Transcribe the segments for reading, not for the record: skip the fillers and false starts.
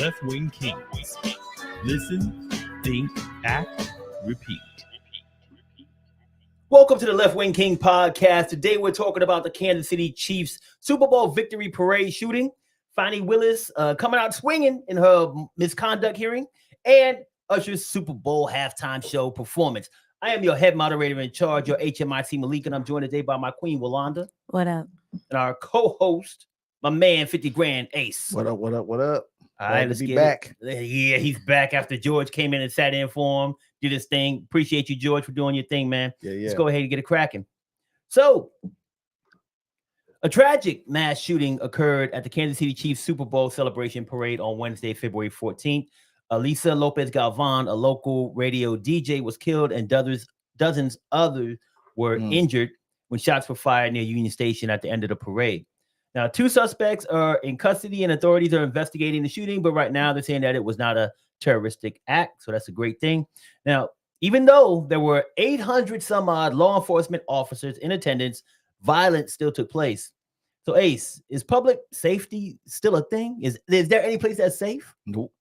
Left-Wing Kingz. Listen, think, act, repeat. Welcome to the Left-Wing King podcast. Today we're talking about the Kansas City Chiefs Super Bowl victory parade shooting. Fani Willis coming out swinging in her misconduct hearing, and Usher's Super Bowl halftime show performance. I am your head moderator in charge, your HMIC Malik, and I'm joined today by my queen, Walanda. What up? And our co-host, my man, 50 Grand Ace. What up? All right, let's be get back. Yeah, he's back after George came in and sat in for him, did his thing. Appreciate you, George, for doing your thing, man. Yeah. Let's go ahead and get it cracking. So, a tragic mass shooting occurred at the Kansas City Chiefs Super Bowl celebration parade on Wednesday, February 14th. Elisa Lopez Galvan, a local radio DJ, was killed, and dozens others were injured when shots were fired near Union Station at the end of the parade. Now, 2 suspects are in custody, and authorities are investigating the shooting, but right now they're saying that it was not a terroristic act, so that's a great thing. Now, even though there were 800 some odd law enforcement officers in attendance, violence still took place. So, Ace, is public safety still a thing? Is there any place that's safe? Nope.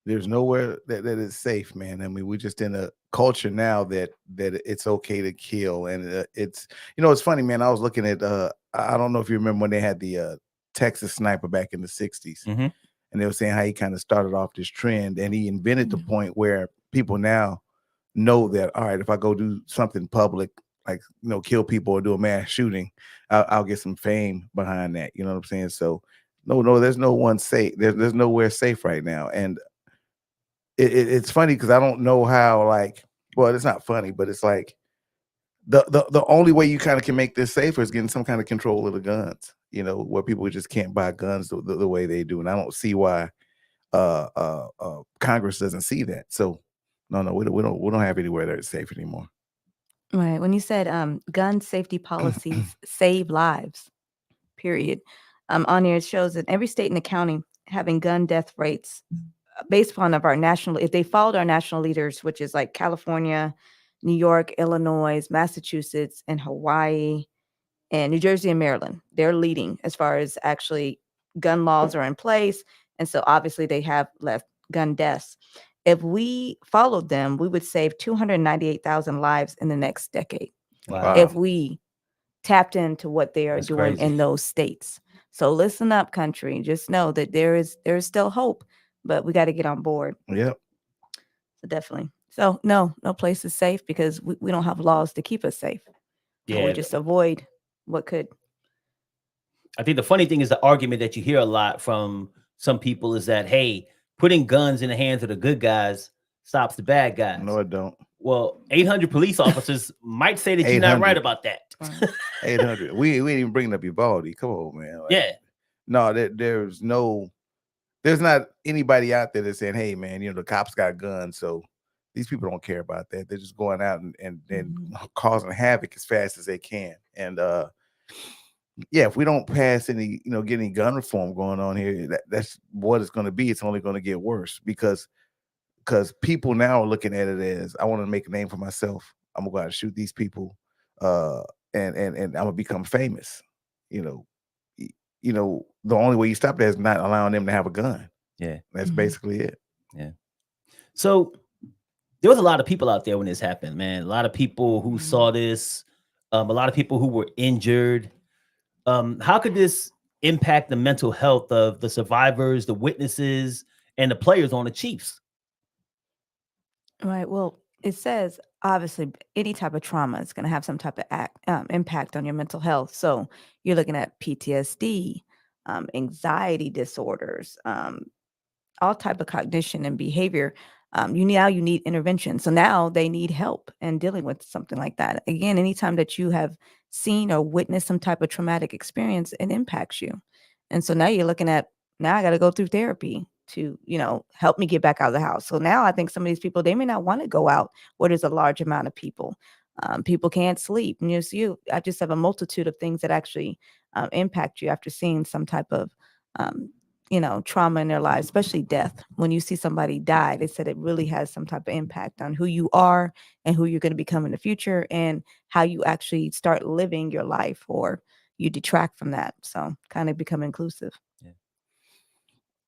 There's nowhere that is safe, man. I mean, we're just in a culture now that it's okay to kill, and it's it's funny, man. I was looking at I don't know if you remember when they had the Texas sniper back in the 60s, and they were saying how he kind of started off this trend, and he invented the point where people now know that, all right, if I go do something public, like kill people or do a mass shooting, I'll get some fame behind that. You know what I'm saying? So no, there's no one safe. There's nowhere safe right now, and it's funny because I don't know how, well, it's not funny, but it's like the only way you kind of can make this safer is getting some kind of control of the guns, where people just can't buy guns the way they do. And I don't see why Congress doesn't see that. So no, we don't have anywhere that's safe anymore. Right. When you said gun safety policies save lives, period. On here it shows that every state and the county having gun death rates based upon if they followed our national leaders, which is like California, New York, Illinois, Massachusetts, and Hawaii, and New Jersey and Maryland, they're leading as far as actually gun laws are in place. And so obviously they have less gun deaths. If we followed them, we would save 298,000 lives in the next decade. Wow. If we tapped into what they are doing crazy in those states. So listen up, country. Just know that there is still hope, but we got to get on board. Yep. So definitely. So no place is safe because we don't have laws to keep us safe. Yeah. So we just avoid what could. I think the funny thing is the argument that you hear a lot from some people is that, hey, putting guns in the hands of the good guys stops the bad guys. No, it don't. Well, 800 police officers might say that you're not right about that. 800. We ain't even bringing up Uvalde. Come on, man. Yeah. No, there's not anybody out there that's saying, hey, man, the cops got guns, so these people don't care about that. They're just going out and causing havoc as fast as they can. And if we don't pass any, get any gun reform going on here, that's what it's going to be. It's only going to get worse because people now are looking at it as, I want to make a name for myself. I'm going to go out and shoot these people, and I'm going to become famous. The only way you stop that is not allowing them to have a gun. Yeah. That's basically it. Yeah. So there was a lot of people out there when this happened, man. A lot of people who saw this, a lot of people who were injured. How could this impact the mental health of the survivors, the witnesses, and the players on the Chiefs? Right. Well, it says obviously any type of trauma is going to have some type of impact on your mental health. So you're looking at PTSD, anxiety disorders, all type of cognition and behavior. You need intervention. So now they need help in dealing with something like that. Again, anytime that you have seen or witnessed some type of traumatic experience, it impacts you. And so now you're looking at, now I got to go through therapy to, help me get back out of the house. So now I think some of these people, they may not want to go out where there's a large amount of people. People can't sleep. And I just have a multitude of things that actually impact you after seeing some type of, trauma in their lives, especially death. When you see somebody die, they said it really has some type of impact on who you are and who you're going to become in the future and how you actually start living your life, or you detract from that. So kind of become inclusive. Yeah.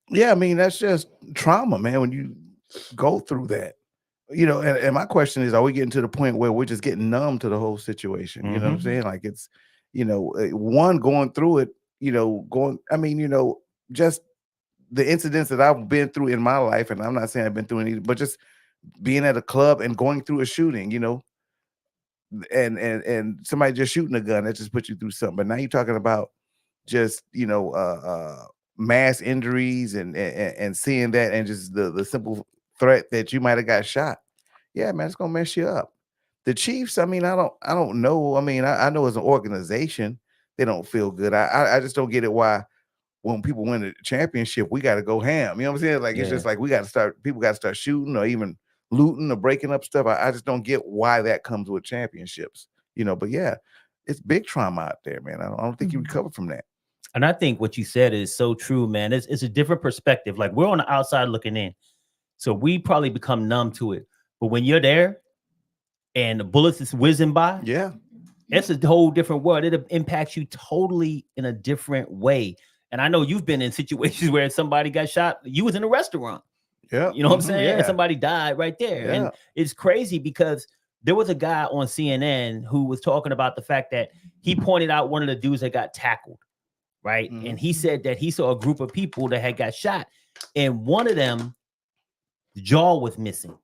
Yeah, I mean, that's just trauma, man. When you go through that, and my question is, are we getting to the point where we're just getting numb to the whole situation? You know what I'm saying? Like it's, one going through it, just the incidents that I've been through in my life, and I'm not saying I've been through any, but just being at a club and going through a shooting, and somebody just shooting a gun, that just puts you through something. But now you're talking about just, mass injuries and seeing that, and just the simple threat that you might have got shot. Yeah, man, it's gonna mess you up. The Chiefs, I mean, I don't know. I mean, I know as an organization, they don't feel good. I just don't get it why when people win the championship, we got to go ham. You know what I'm saying? Like, it's just like people got to start shooting or even looting or breaking up stuff. I just don't get why that comes with championships, but yeah, it's big trauma out there, man. I don't think you recover from that. And I think what you said is so true, man. It's a different perspective. Like, we're on the outside looking in, so we probably become numb to it. But when you're there and the bullets is whizzing by, it's a whole different world. It impacts you totally in a different way. And I know you've been in situations where somebody got shot. You was in a restaurant. Yeah. You know what I'm saying? And somebody died right there. And it's crazy because there was a guy on CNN who was talking about the fact that he pointed out one of the dudes that got tackled, right? And he said that he saw a group of people that had got shot, and one of them, the jaw was missing.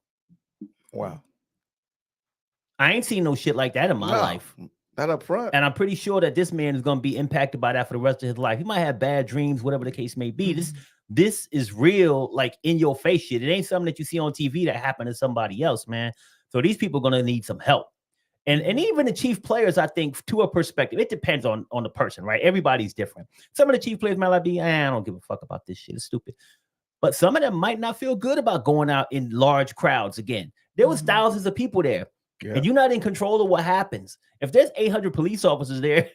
Wow. I ain't seen no shit like that in my life. Not up front. And I'm pretty sure that this man is going to be impacted by that for the rest of his life. He might have bad dreams, whatever the case may be. This is real, like, in your face shit. It ain't something that you see on TV that happened to somebody else, man. So these people are going to need some help. And even the Chief players, I think, to a perspective, it depends on the person, right? Everybody's different. Some of the Chief players might like be, I don't give a fuck about this shit. It's stupid. But some of them might not feel good about going out in large crowds again. There was thousands of people there. And you're not in control of what happens. If there's 800 police officers there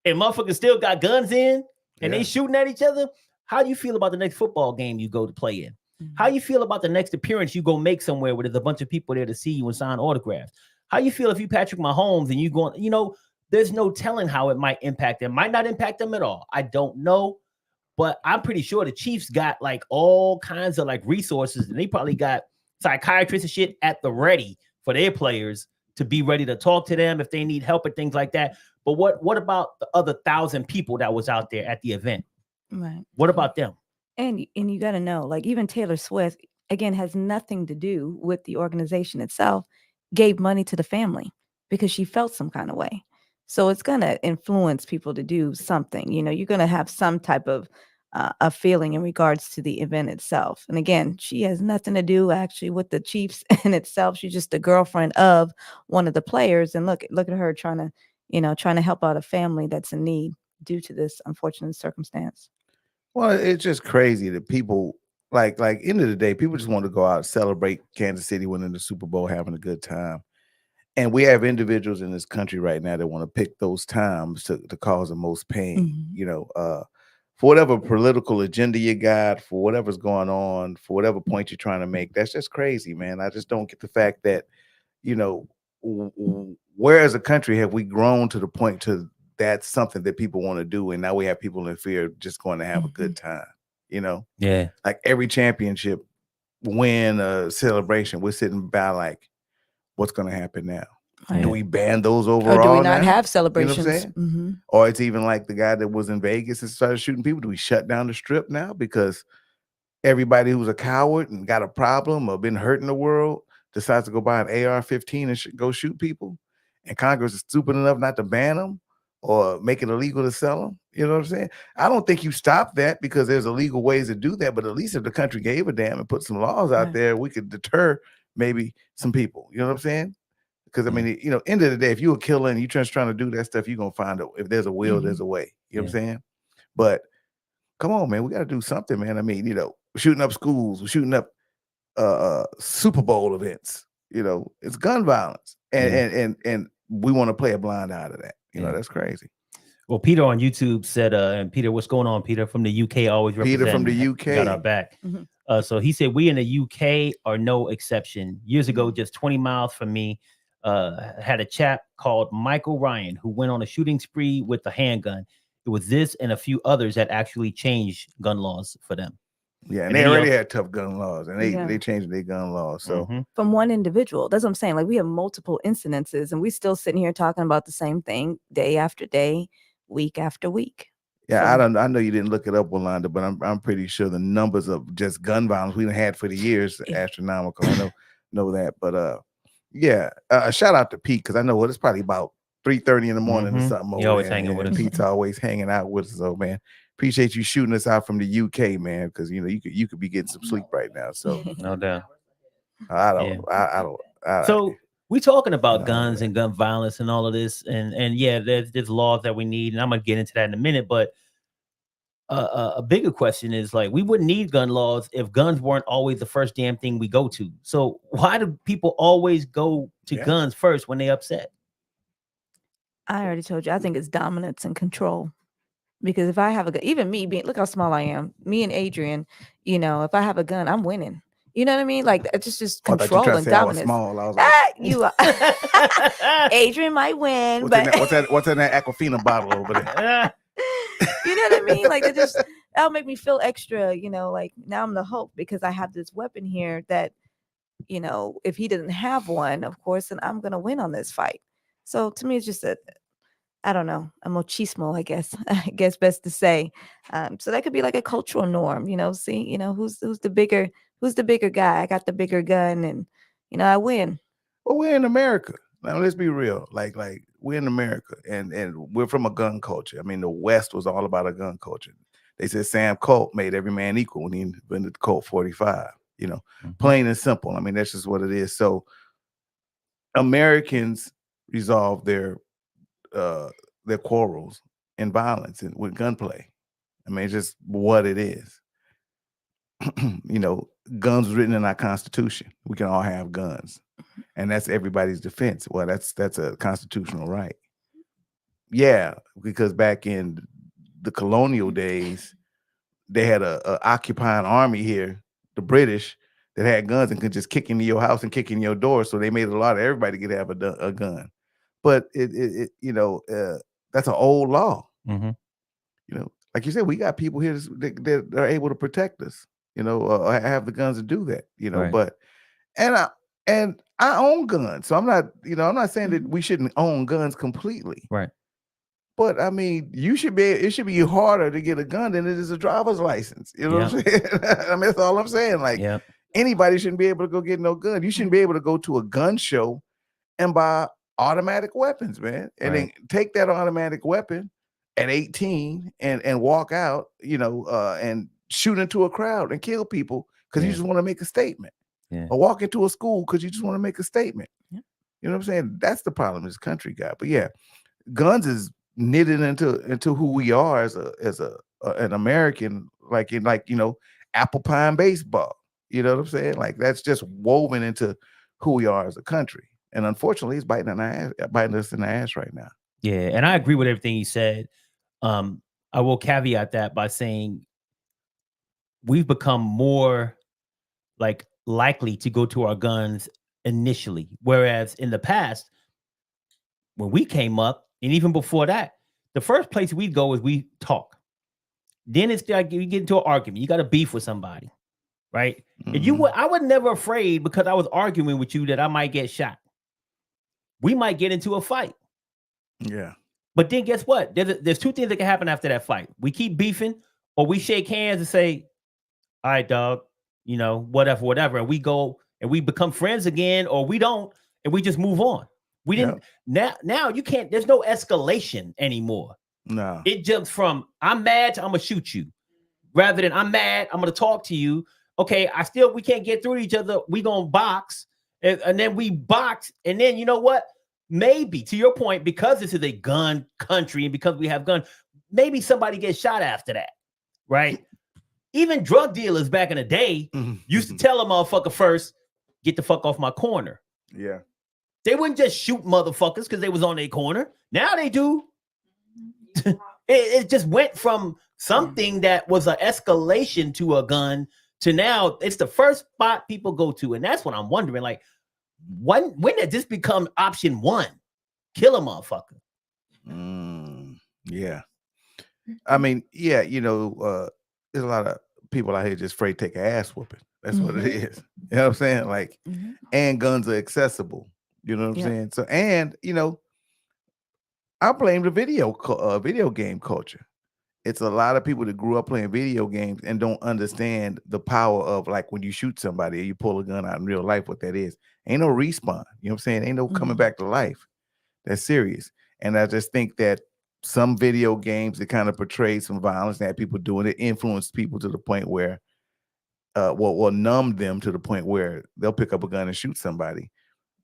and motherfuckers still got guns in and they shooting at each other, how do you feel about the next football game you go to play in? How you feel about the next appearance you go make somewhere where there's a bunch of people there to see you and sign autographs? How you feel if you Patrick Mahomes and you going, there's no telling how it might impact them. Might not impact them at all. I don't know. But I'm pretty sure the Chiefs got like all kinds of like resources, and they probably got psychiatrists and shit at the ready for their players to be ready to talk to them if they need help and things like that. But what about the other 1,000 people that was out there at the event? Right. What about them? And you got to know, like, even Taylor Swift, again, has nothing to do with the organization itself, gave money to the family because she felt some kind of way. So it's going to influence people to do something. You're going to have some type of a feeling in regards to the event itself. And again, she has nothing to do actually with the Chiefs in itself. She's just the girlfriend of one of the players. And look at her trying to help out a family that's in need due to this unfortunate circumstance. Well, it's just crazy that people like end of the day, people just want to go out and celebrate Kansas City winning the Super Bowl, having a good time. And we have individuals in this country right now that want to pick those times to cause the most pain, for whatever political agenda you got, for whatever's going on, for whatever point you're trying to make. That's just crazy, man. I just don't get the fact that, where as a country have we grown to the point to that's something that people want to do, and now we have people in fear of just going to have a good time, Yeah. Like every championship win, celebration, we're sitting by like, what's going to happen now? Right. Do we ban those overall? Or do we not now? have celebrations? You know what I'm saying? Or it's even like the guy that was in Vegas and started shooting people. Do we shut down the strip now because everybody who's a coward and got a problem or been hurt in the world decides to go buy an AR-15 and go shoot people? And Congress is stupid enough not to ban them or make it illegal to sell them. You know what I'm saying? I don't think you stop that because there's illegal ways to do that. But at least if the country gave a damn and put some laws out there, we could deter maybe some people. You know what I'm saying? Because I mean, end of the day, if you're a killer and you're just trying to do that stuff, you're gonna find it. If there's a will, there's a way. You know what I'm saying? But come on, man, we got to do something, man. I mean, shooting up schools, shooting up Super Bowl events. It's gun violence, and we want to play a blind eye to that. That's crazy. Well, Peter on YouTube said, and Peter, what's going on? Peter from the UK always representing. Peter from the UK got our back. So he said, we in the UK are no exception. Years ago, just 20 miles from me, had a chap called Michael Ryan who went on a shooting spree with a handgun. It was this and a few others that actually changed gun laws for them. Yeah, and And they then already had tough gun laws, and Yeah. they changed their gun laws. So From one individual. That's what I'm saying. Like, we have multiple incidences, and we still sitting here talking about the same thing day after day, week after week. yeah, So- I know you didn't look it up, Wanda, but I'm pretty sure the numbers of just gun violence we had for the years Yeah. astronomical. I know that, but yeah, shout out to Pete, because I know it's probably about 3:30 in the morning or something. He over always there, hanging with and us. Pete's always hanging out with us. So man, appreciate you shooting us out from the UK, man, because you could be getting some sleep right now. So No doubt. I don't. So we talking about No, guns and gun violence and all of this, and yeah, there's laws that we need, and I'm gonna get into that in a minute. But a bigger question is, like, we wouldn't need gun laws if guns weren't always the first damn thing we go to. So why do people always go to guns first when they upset? I already told you. I think it's dominance and control. Because if I have a gun, even me being, look how small I am. Me and Adrian, if I have a gun, I'm winning. You know what I mean? Like, it's just control and dominance. Small. I was like, You are. Adrian might win, what's in that Aquafina bottle over there? You know what I mean? Like, that'll make me feel extra. Like, now I'm the hope because I have this weapon here that, if he doesn't have one, of course, then I'm gonna win on this fight. So to me, it's just I don't know, a machismo, I guess best to say. So that could be like a cultural norm, see, who's the bigger guy? I got the bigger gun, and I win. Well, we're in America. Now let's be real. Like we're in America, and we're from a gun culture. I mean, the West was all about a gun culture. They said Sam Colt made every man equal when he invented the Colt 45. Plain and simple. I mean, that's just what it is. So Americans resolve their quarrels in violence and with gunplay. I mean, it's just what it is. Guns written in our Constitution. We can all have guns, and that's everybody's defense. Well, that's a constitutional right. Yeah, because back in the colonial days, they had a occupying army here, the British, that had guns and could just kick into your house and kick in your door. So they made a lot of everybody could have a gun. But that's an old law. Like you said, we got people here that are able to protect us. Have the guns to do that. Right. But and I own guns, so I'm not saying that we shouldn't own guns completely. Right. But I mean, it should be harder to get a gun than it is a driver's license. You know what I'm saying? I mean, that's all I'm saying. Like, anybody shouldn't be able to go get no gun. You shouldn't be able to go to a gun show and buy automatic weapons, man, and then take that automatic weapon at 18 and walk out, and shoot into a crowd and kill people because you just want to make a statement. Or walk into a school because you just want to make a statement. You know what I'm saying? That's the problem this country got. But yeah, guns is knitted into who we are as an American, like apple pie and baseball. You know what I'm saying? Like, that's just woven into who we are as a country. And unfortunately, it's biting us in the ass right now. Yeah, and I agree with everything you said. I will caveat that by saying we've become more like likely to go to our guns initially, whereas in the past, when we came up, and even before that, the first place we'd go is we talk. Then it's like you get into an argument. You got a beef with somebody, right? And I was never afraid because I was arguing with you that I might get shot. We might get into a fight. Yeah. But then guess what? There's two things that can happen after that fight. We keep beefing, or we shake hands and say, all right, dog, whatever. And we go and we become friends again, or we don't, and we just move on. We didn't. Now you can't, there's no escalation anymore. No. It jumps from, I'm mad to I'm going to shoot you. Rather than I'm mad, I'm going to talk to you. Okay, we can't get through each other. We going to box. And then we box. And then you know what? Maybe, to your point, because this is a gun country and because we have guns, maybe somebody gets shot after that, right? Even drug dealers back in the day used to tell a motherfucker first, get the fuck off my corner. Yeah. They wouldn't just shoot motherfuckers because they was on their corner. Now they do. It just went from something that was an escalation to a gun to now it's the first spot people go to. And that's what I'm wondering, like, when did this become option one? Kill a motherfucker. Yeah. I mean, yeah, there's a lot of people out here just afraid to take an ass whooping. That's what it is. You know what I'm saying? Like, and guns are accessible. You know what I'm saying? So, and I blame the video game culture. It's a lot of people that grew up playing video games and don't understand the power of, like, when you shoot somebody or you pull a gun out in real life, what that is. Ain't no respawn. You know what I'm saying? Ain't no coming back to life. That's serious. And I just think that some video games that kind of portray some violence that people doing it influence people to the point where will numb them to the point where they'll pick up a gun and shoot somebody,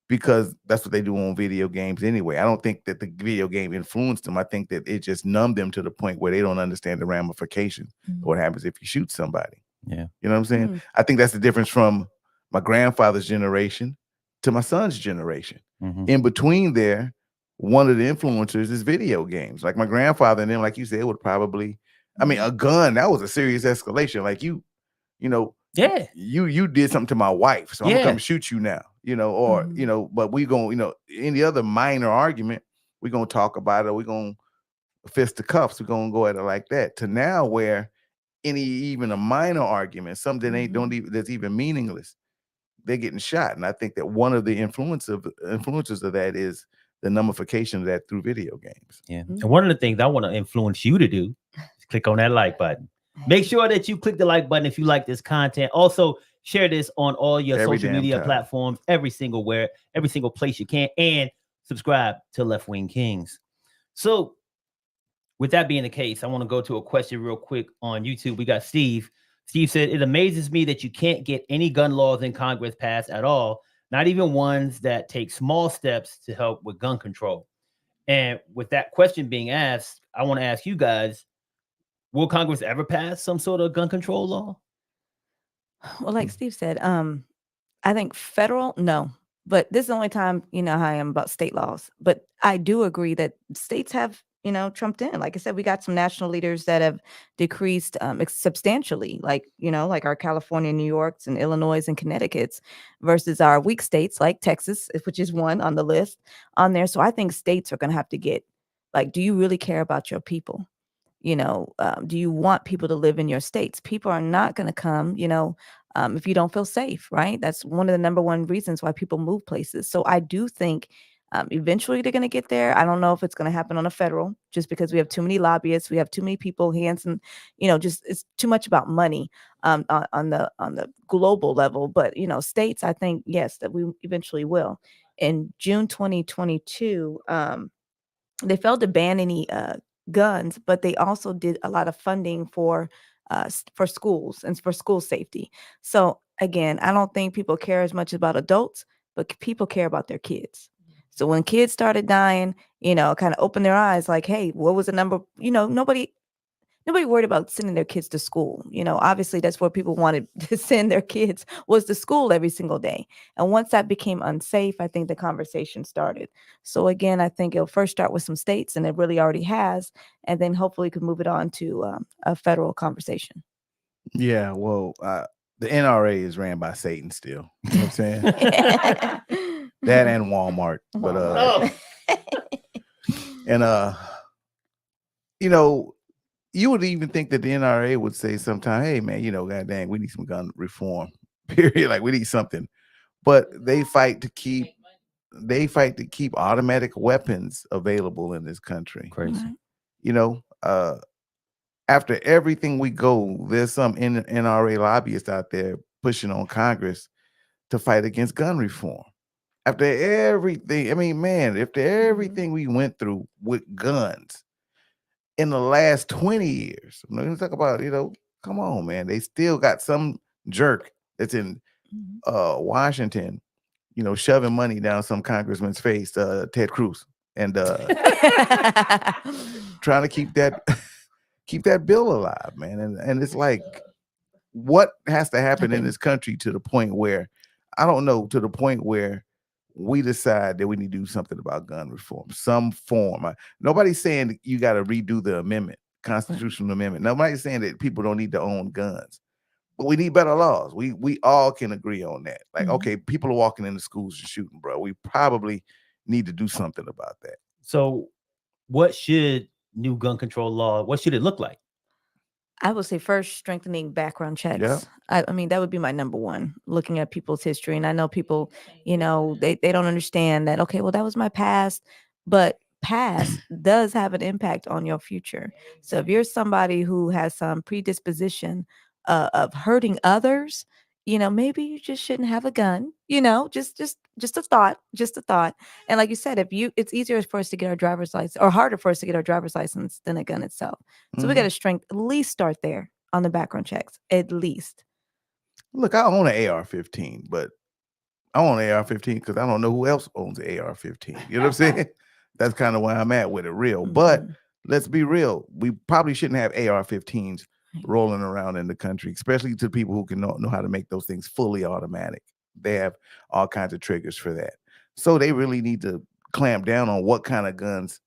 because that's what they do on video games anyway. I don't think that the video game influenced them. I think that it just numbed them to the point where they don't understand the ramifications of what happens if you shoot somebody. Yeah. You know what I'm saying? I think that's the difference from my grandfather's generation to my son's generation. In between there, one of the influencers is video games. Like my grandfather, and then, like you said, would probably, I mean, a gun, that was a serious escalation. Like you know, you did something to my wife, so I'm gonna come shoot you now, you know, or you know, but we gonna, you know, any other minor argument, we're gonna talk about it, we're gonna fist the cuffs, we're gonna go at it like that. To now where even a minor argument, something that's even meaningless, they're getting shot. And I think that one of the influences of that is the nullification of that through video games. Yeah. And one of the things I want to influence you to do is click on that like button. Make sure that you click the like button if you like this content. Also, share this on all your social media platforms, every single place you can, and subscribe to Left-Wing Kingz. So, with that being the case, I want to go to a question real quick on YouTube. We got Steve. Steve said, it amazes me that you can't get any gun laws in Congress passed at all, not even ones that take small steps to help with gun control. And with that question being asked, I want to ask you guys, will Congress ever pass some sort of gun control law? Well, like Steve said, I think federal, no. But this is the only time, you know, how I am about state laws. But I do agree that states have, you know, trumped in. Like I said, we got some national leaders that have decreased substantially, like, you know, like our California, New York's and Illinois and Connecticut's versus our weak states like Texas, which is one on the list on there. So I think states are going to have to get, like, do you really care about your people? You know, do you want people to live in your states? People are not going to come, you know, if you don't feel safe, right? That's one of the number one reasons why people move places. So I do think eventually they're going to get there. I don't know if it's going to happen on a federal, just because we have too many lobbyists, we have too many people, hands, and, you know, just it's too much about money on the global level. But, you know, states, I think, yes, that we eventually will. In June 2022, they failed to ban any guns, but they also did a lot of funding for schools and for school safety. So again, I don't think people care as much about adults, but people care about their kids. So when kids started dying, you know, kind of opened their eyes, like, hey, what was the number? You know, nobody worried about sending their kids to school. You know, obviously that's where people wanted to send their kids, was to school every single day. And once that became unsafe, I think the conversation started. So again, I think it'll first start with some states, and it really already has, and then hopefully could move it on to a federal conversation. Yeah, well, the NRA is ran by Satan still. You know what I'm saying? That and Walmart. But and you know, you would even think that the NRA would say sometime, hey man, you know, god dang, we need some gun reform. Period. Like, we need something. But they fight to keep automatic weapons available in this country. Crazy. You know, after everything we go, there's some NRA lobbyists out there pushing on Congress to fight against gun reform. After everything, I mean, man, after everything we went through with guns in the last 20 years, I'm not going to talk about, you know, come on, man. They still got some jerk that's in Washington, you know, shoving money down some congressman's face, Ted Cruz, and trying to keep that bill alive, man. And it's like, what has to happen in this country to the point where, I don't know, to the point where we decide that we need to do something about gun reform, some form. Nobody's saying that you got to redo the amendment, constitutional amendment. Nobody's saying that people don't need to own guns, but we need better laws. We all can agree on that. Like, okay, people are walking into schools and shooting, bro. We probably need to do something about that. So what should new gun control law, what should it look like? I would say first, strengthening background checks. Yeah. I mean, that would be my number one, looking at people's history. And I know people, you know, they don't understand that, okay, well, that was my past, but past does have an impact on your future. So if you're somebody who has some predisposition of hurting others, you know, maybe you just shouldn't have a gun, you know, just a thought, just a thought. And like you said, it's easier for us to get our driver's license, or harder for us to get our driver's license than a gun itself. So we got to at least start there on the background checks, at least. Look, I own an AR-15, but I own an AR-15 because I don't know who else owns an AR-15. You know what I'm saying? That's kind of where I'm at with it, real. But let's be real. We probably shouldn't have AR-15s rolling around in the country, especially to people who can know how to make those things fully automatic. They have all kinds of triggers for that. So they really need to clamp down on what kind of guns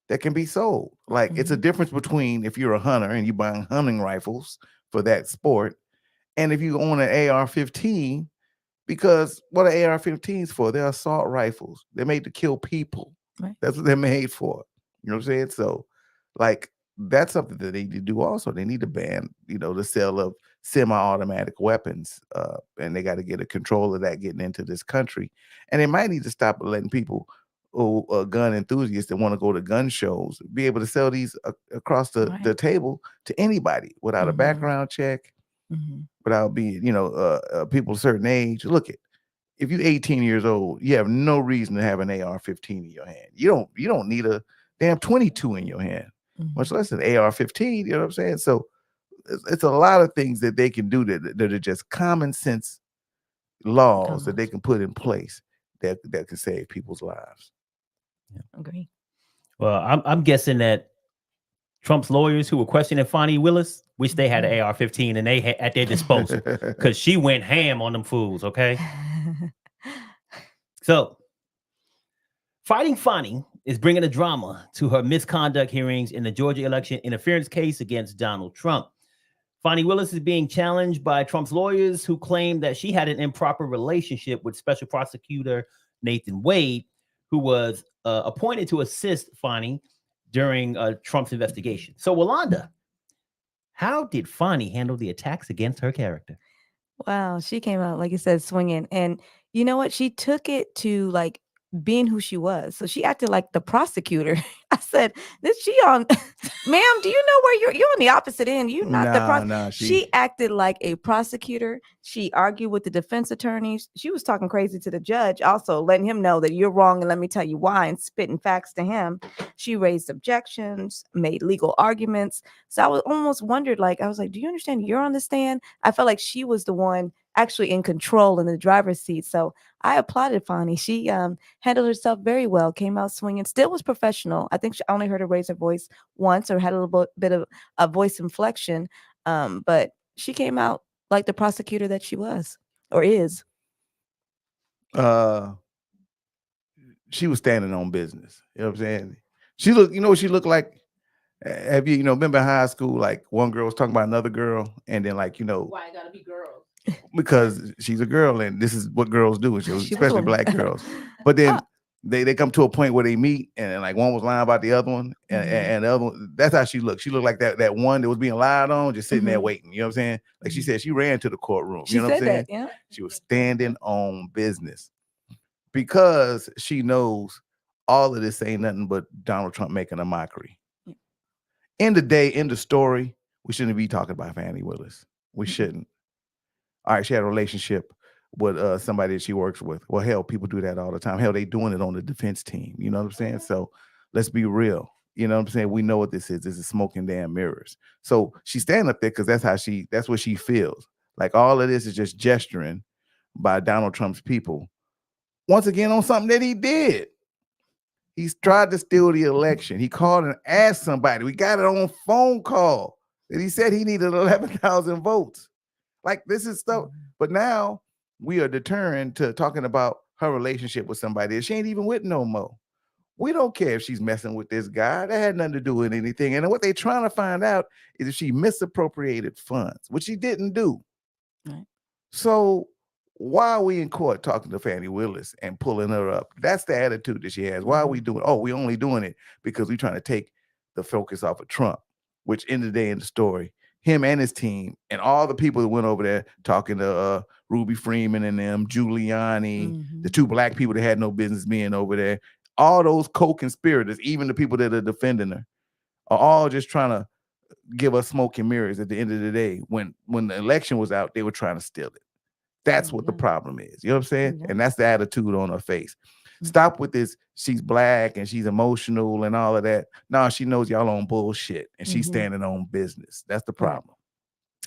that can be sold. Like it's a difference between if you're a hunter and you're buying hunting rifles for that sport, and if you own an AR-15, because what are AR-15s for? They're assault rifles. They're made to kill people. Right. That's what they're made for. You know what I'm saying? So, like, that's something that they need to do also. They need to ban, you know, the sale of semi-automatic weapons. And they got to get a control of that getting into this country. And they might need to stop letting people who are gun enthusiasts that want to go to gun shows be able to sell these across the table to anybody without a background check, without being, you know, people a certain age. Look at, if you're 18 years old, you have no reason to have an AR-15 in your hand. You don't need a damn 22 in your hand, much less an AR-15. You know what I'm saying? So it's a lot of things that they can do that are just common sense laws that they can put in place that can save people's lives. Yeah. Agree. Well, I'm guessing that Trump's lawyers who were questioning Fani Willis wish they had an AR-15 and they had at their disposal, because she went ham on them fools. Okay. So, fighting Fani is bringing a drama to her misconduct hearings in the Georgia election interference case against Donald Trump. Fani Willis is being challenged by Trump's lawyers, who claim that she had an improper relationship with Special Prosecutor Nathan Wade, who was appointed to assist Fani during Trump's investigation. So, Walanda, how did Fani handle the attacks against her character? Wow, she came out, like you said, swinging. And you know what? She took it to like being who she was. So she acted like the prosecutor. I said, "This she on, ma'am? Do you know where you're on the opposite end? You're not the prosecutor." She acted like a prosecutor. She argued with the defense attorneys. She was talking crazy to the judge, also letting him know that you're wrong and let me tell you why, and spitting facts to him. She raised objections, made legal arguments. So I was almost wondered, like, I was like, do you understand you're on the stand? I felt like she was the one actually in control in the driver's seat. So I applauded Fani. She handled herself very well, came out swinging, still was professional. I think I only heard her raise her voice once or had a little bit of a voice inflection. But she came out like the prosecutor that she was or is. She was standing on business. You know what I'm saying? She looked, you know what she looked like? Have you, remember in high school, like one girl was talking about another girl, and then like, why it gotta be girls? Because she's a girl and this is what girls do, especially black girls. But then they come to a point where they meet, and like one was lying about the other one, and the other one, that's how she looked. She looked like that one that was being lied on, just sitting there waiting. You know what I'm saying? Like she said, she ran to the courtroom. You know what I'm saying? Yeah. She was standing on business because she knows all of this ain't nothing but Donald Trump making a mockery. End of day, end of story. We shouldn't be talking about Fani Willis. We shouldn't. All right, she had a relationship with somebody that she works with. Well, hell, people do that all the time. Hell, they doing it on the defense team. You know what I'm saying? So let's be real. You know what I'm saying? We know what this is. This is smoke and damn mirrors. So she's standing up there because that's what she feels. Like all of this is just gesturing by Donald Trump's people. Once again, on something that he did. He's tried to steal the election. He called and asked somebody. We got it on phone call that he said he needed 11,000 votes. Like this is stuff, but now we are deterring to talking about her relationship with somebody that she ain't even with no more. We don't care if she's messing with this guy. That had nothing to do with anything. And what they're trying to find out is if she misappropriated funds, which she didn't do. Right. So why are we in court talking to Fani Willis and pulling her up? That's the attitude that she has. Why are we doing? Oh, we only doing it because we're trying to take the focus off of Trump, which in the day in the story, him and his team, and all the people that went over there talking to Ruby Freeman and them, Giuliani, the 2 black people that had no business being over there, all those co-conspirators, even the people that are defending her, are all just trying to give us smoke and mirrors at the end of the day. When the election was out, they were trying to steal it. That's what the problem is. You know what I'm saying? And that's the attitude on her face. Stop with this. She's black and she's emotional and all of that. No, she knows y'all on bullshit and she's standing on business. That's the problem.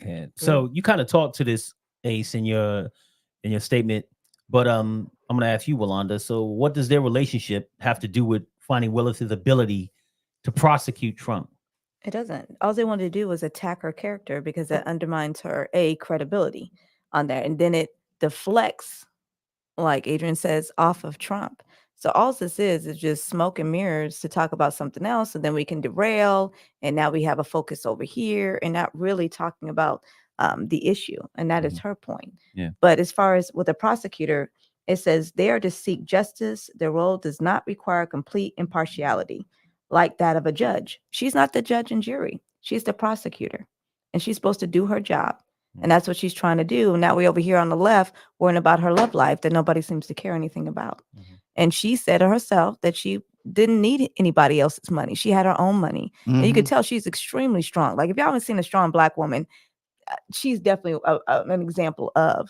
And so you kind of talked to this, Ace, in your statement, but I'm gonna ask you, Walanda. So what does their relationship have to do with Fani Willis's ability to prosecute Trump? It doesn't. All they wanted to do was attack her character because that undermines her credibility on there, and then it deflects, like Adrian says, off of Trump. So all this is just smoke and mirrors to talk about something else, and then we can derail, and now we have a focus over here and not really talking about the issue, and that is her point. But as far as with the prosecutor, it says they are to seek justice. Their role does not require complete impartiality like that of a judge. She's not the judge and jury. She's the prosecutor, and she's supposed to do her job. And that's what she's trying to do. Now we're over here on the left worrying about her love life that nobody seems to care anything about. And she said to herself that she didn't need anybody else's money. She had her own money. And you could tell she's extremely strong. Like, if y'all haven't seen a strong black woman, she's definitely an example of.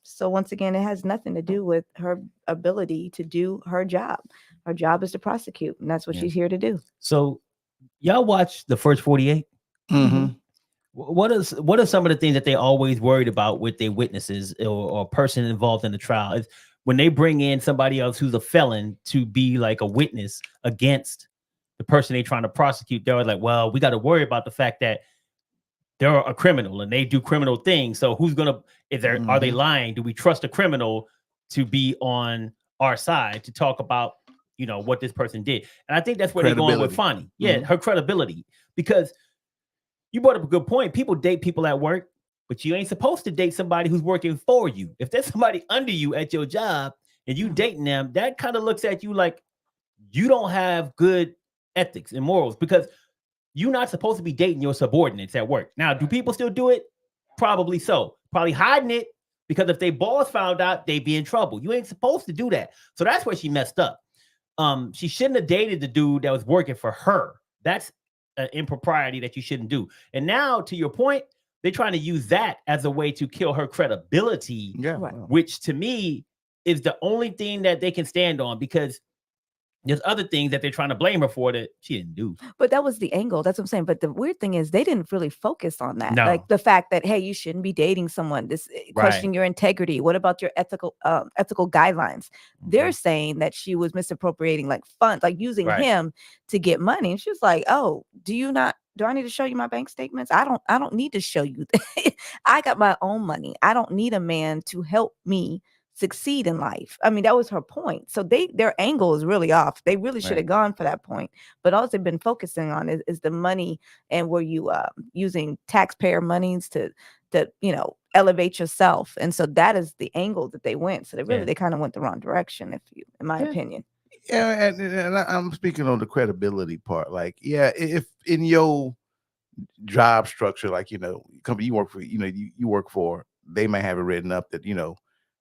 So once again, it has nothing to do with her ability to do her job. Her job is to prosecute, and that's what she's here to do. So y'all watch the first 48? What are some of the things that they always worried about with their witnesses or a person involved in the trial? Is when they bring in somebody else who's a felon to be like a witness against the person they're trying to prosecute, they're like, well, we got to worry about the fact that they're a criminal and they do criminal things. So who's gonna, are they lying? Do we trust a criminal to be on our side to talk about, you know, what this person did? And I think that's where they're going with Fani. Her credibility, because you brought up a good point. People date people at work, but you ain't supposed to date somebody who's working for you. If there's somebody under you at your job and you dating them, that kind of looks at you like you don't have good ethics and morals, because you're not supposed to be dating your subordinates at work. Now, do people still do it? Probably so. Probably hiding it, because if their boss found out, they'd be in trouble. You ain't supposed to do that. So that's where she messed up. She shouldn't have dated the dude that was working for her. That's an impropriety that you shouldn't do. And now, to your point, they're trying to use that as a way to kill her credibility, which to me is the only thing that they can stand on, because there's other things that they're trying to blame her for that she didn't do. But that was the angle. That's what I'm saying. But the weird thing is they didn't really focus on that. No. Like the fact that, hey, you shouldn't be dating someone. This questioning your integrity. What about your ethical guidelines? They're saying that she was misappropriating like funds, like using him to get money. And she was like, oh, do I need to show you my bank statements? I don't need to show you. I got my own money. I don't need a man to help me succeed in life. I mean, that was her point. So their angle is really off. They really should have gone for that point. But all they've been focusing on is the money, and were you using taxpayer monies to elevate yourself. And so that is the angle that they went. So they kind of went the wrong direction, in my opinion. Yeah, and I'm speaking on the credibility part. Like, if in your job structure, like, company you work for, you work for, they may have it written up that,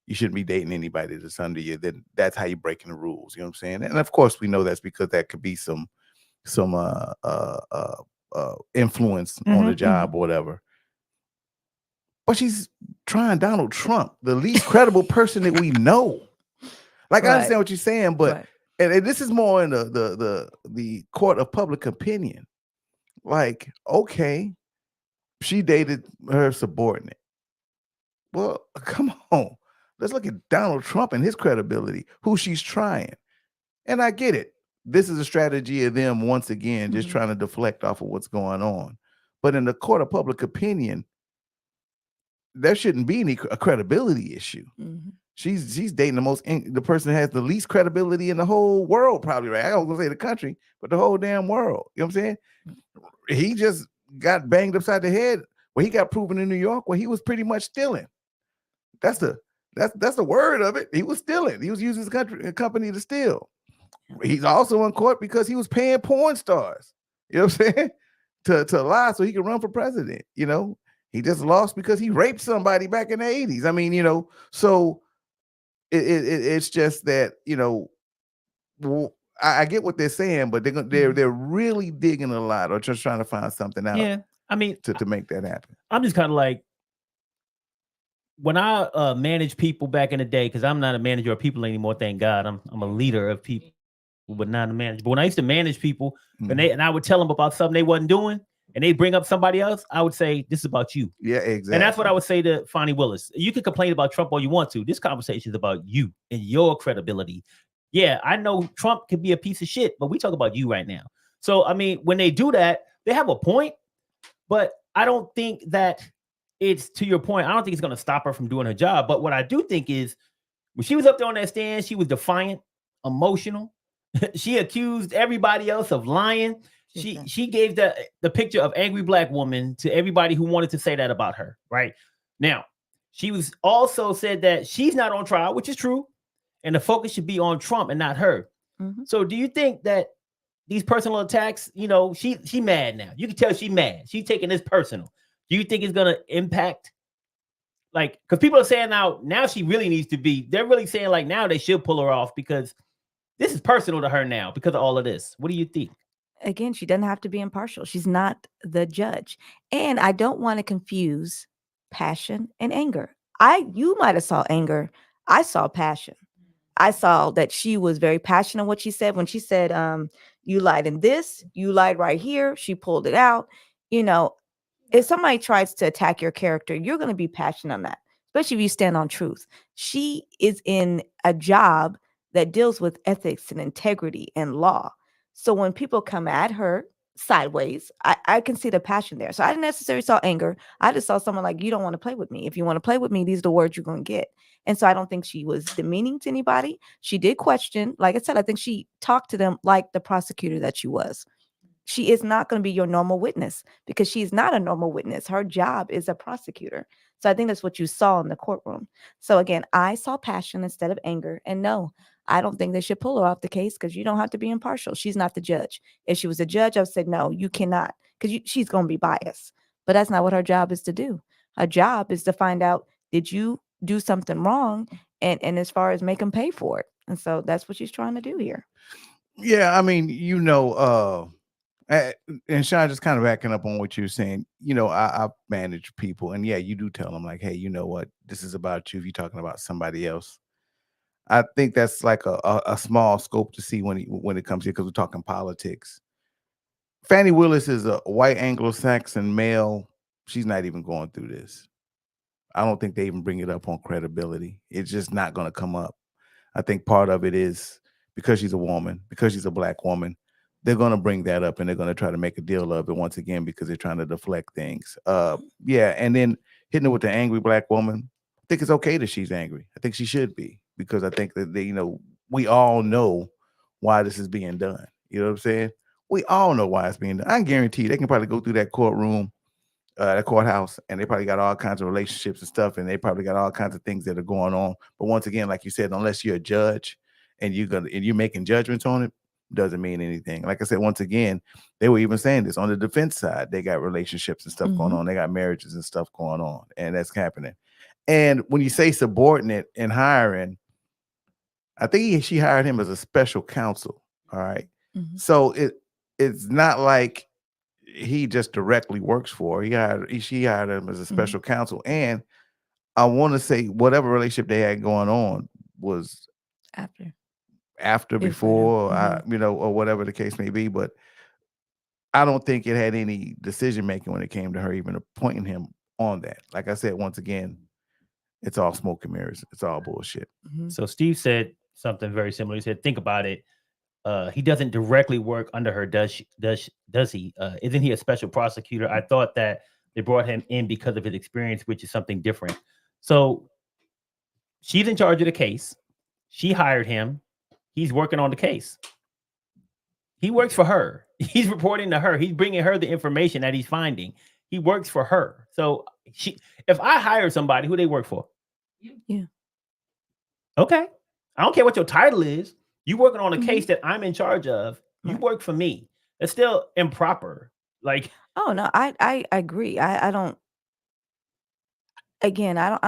you shouldn't be dating anybody that's under you, then that's how you're breaking the rules. You know what I'm saying? And of course we know that's because that could be some influence on the job or whatever. But she's trying Donald Trump, the least credible person that we know. Like, I understand what you're saying, but and this is more in the court of public opinion. Like, okay, she dated her subordinate. Well, come on. Let's look at Donald Trump and his credibility, who she's trying. And I get it. This is a strategy of them, once again, just trying to deflect off of what's going on. But in the court of public opinion, there shouldn't be a credibility issue. She's dating the person that has the least credibility in the whole world, probably, right? I was gonna say the country, but the whole damn world. You know what I'm saying? He just got banged upside the head. Well, he got proven in New York where he was pretty much stealing. That's the word of it. He was stealing. He was using his company to steal. He's also in court because he was paying porn stars. You know what I'm saying? to lie so he can run for president. You know, he just lost because he raped somebody back in the 80s. I mean, you know, so it's just that, you know, I get what they're saying, but they're really digging a lot or just trying to find something out. Yeah, I mean, to make that happen. I'm just kind of like, when I manage people back in the day, because I'm not a manager of people anymore, thank God. I'm a leader of people, but not a manager. But when I used to manage people, and I would tell them about something they wasn't doing, and they bring up somebody else, I would say, this is about you. Yeah, exactly. And that's what I would say to Fani Willis. You can complain about Trump all you want to. This conversation is about you and your credibility. Yeah, I know Trump can be a piece of shit, but we talk about you right now. So, I mean, when they do that, they have a point, but I don't think that it's, to your point, I don't think it's going to stop her from doing her job. But what I do think is, when she was up there on that stand, she was defiant, emotional. She accused everybody else of lying. She gave the picture of angry black woman to everybody who wanted to say that about her. Right now, she was also said that she's not on trial, which is true, and the focus should be on Trump and not her. Mm-hmm. So, do you think that these personal attacks, you know, she mad now? You can tell she mad. She's taking this personal. Do you think it's gonna impact? Like, because people are saying now she really needs to be. They're really saying like now they should pull her off because this is personal to her now because of all of this. What do you think? Again, she doesn't have to be impartial. She's not the judge. And I don't want to confuse passion and anger. You might have saw anger. I saw passion. I saw that she was very passionate what she said. When she said, you lied in this, you lied right here. She pulled it out. You know, if somebody tries to attack your character, you're going to be passionate on that, especially if you stand on truth. She is in a job that deals with ethics and integrity and law. So when people come at her sideways, I can see the passion there. So I didn't necessarily saw anger. I just saw someone like, you don't want to play with me. If you want to play with me, these are the words you're going to get. And so I don't think she was demeaning to anybody. She did question. Like I said, I think she talked to them like the prosecutor that she was. She is not going to be your normal witness because she's not a normal witness. Her job is a prosecutor. So I think that's what you saw in the courtroom. So again, I saw passion instead of anger. And no, I don't think they should pull her off the case because you don't have to be impartial. She's not the judge. If she was a judge, I would say, no, you cannot, because she's going to be biased. But that's not what her job is to do. Her job is to find out, did you do something wrong? And as far as make them pay for it. And so that's what she's trying to do here. Yeah, I mean, you know, and Sean, just kind of backing up on what you're saying, you know, I manage people, and yeah, you do tell them like, hey, you know what, this is about you. If you're talking about somebody else, I think that's like a small scope to see when it comes here, because we're talking politics. Fani Willis is a white Anglo-Saxon male. She's not even going through this. I don't think they even bring it up on credibility. It's just not going to come up. I think part of it is because she's a woman, because she's a black woman, they're going to bring that up and they're going to try to make a deal of it once again because they're trying to deflect things. Yeah, and then hitting it with the angry black woman, I think it's okay that she's angry. I think she should be, because I think that they, you know, we all know why this is being done. You know what I'm saying? We all know why it's being done. I guarantee you, they can probably go through that courtroom, that courthouse, and they probably got all kinds of relationships and stuff, and they probably got all kinds of things that are going on. But once again, like you said, unless you're a judge and you're making judgments on it, doesn't mean anything. Like I said, once again, they were even saying this on the defense side. They got relationships and stuff going on. They got marriages and stuff going on, and that's happening. And when you say subordinate in hiring, I think she hired him as a special counsel. All right. So it's not like he just directly works for her. She hired him as a special counsel. And I want to say whatever relationship they had going on was after before, you know, or whatever the case may be. But I don't think it had any decision making when it came to her even appointing him on that. Like I said, once again, it's all smoke and mirrors. It's all bullshit. So Steve said something very similar. He said, think about it. He doesn't directly work under her, does he? Isn't he a special prosecutor? I thought that they brought him in because of his experience, which is something different. So she's in charge of the case. She hired him. He's working on the case. He works for her. He's reporting to her. He's bringing her the information that he's finding. He works for her. So if I hire somebody, who they work for? Yeah. Okay. I don't care what your title is. You working on a case that I'm in charge of. You work for me. It's still improper. Like, Oh no, I agree. I don't. Again, I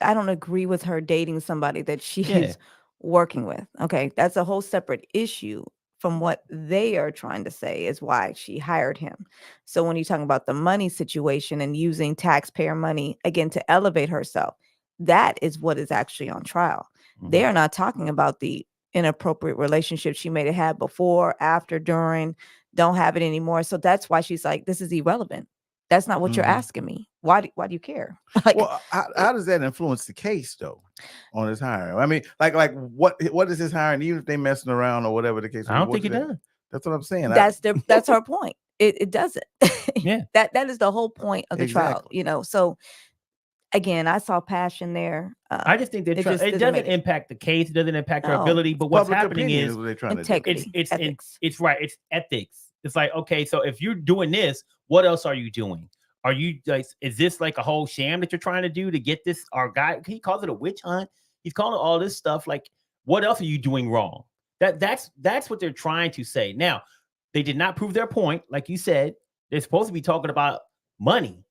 don't agree with her dating somebody that she's Yeah. working with. Okay, that's a whole separate issue from what they are trying to say is why she hired him. So when you're talking about the money situation and using taxpayer money again to elevate herself, that is what is actually on trial. They Mhm. are not talking about the inappropriate relationship she may have had before, after, during, don't have it anymore. So that's why she's like, this is irrelevant. That's not what you're Mhm. asking me. Why do you care? Like, Well, how does that influence the case though on his hiring? I mean, like what is his hiring? Even if they messing around or whatever the case. I don't think it does. That's what I'm saying. that's her point. It doesn't. Yeah. That is the whole point of the trial, Exactly. you know. So again, I saw passion there. I just think they're trying. It doesn't impact the case. It doesn't impact her No. ability. But what's Public happening opinion is what they're trying integrity. to do. it's right. It's ethics. It's like, okay, so if you're doing this, what else are you doing? Are you like, is this like a whole sham that you're trying to do to get this? Our guy, he calls it a witch hunt. He's calling it all this stuff. Like, what else are you doing wrong? That's what they're trying to say. Now, they did not prove their point. Like you said, they're supposed to be talking about money.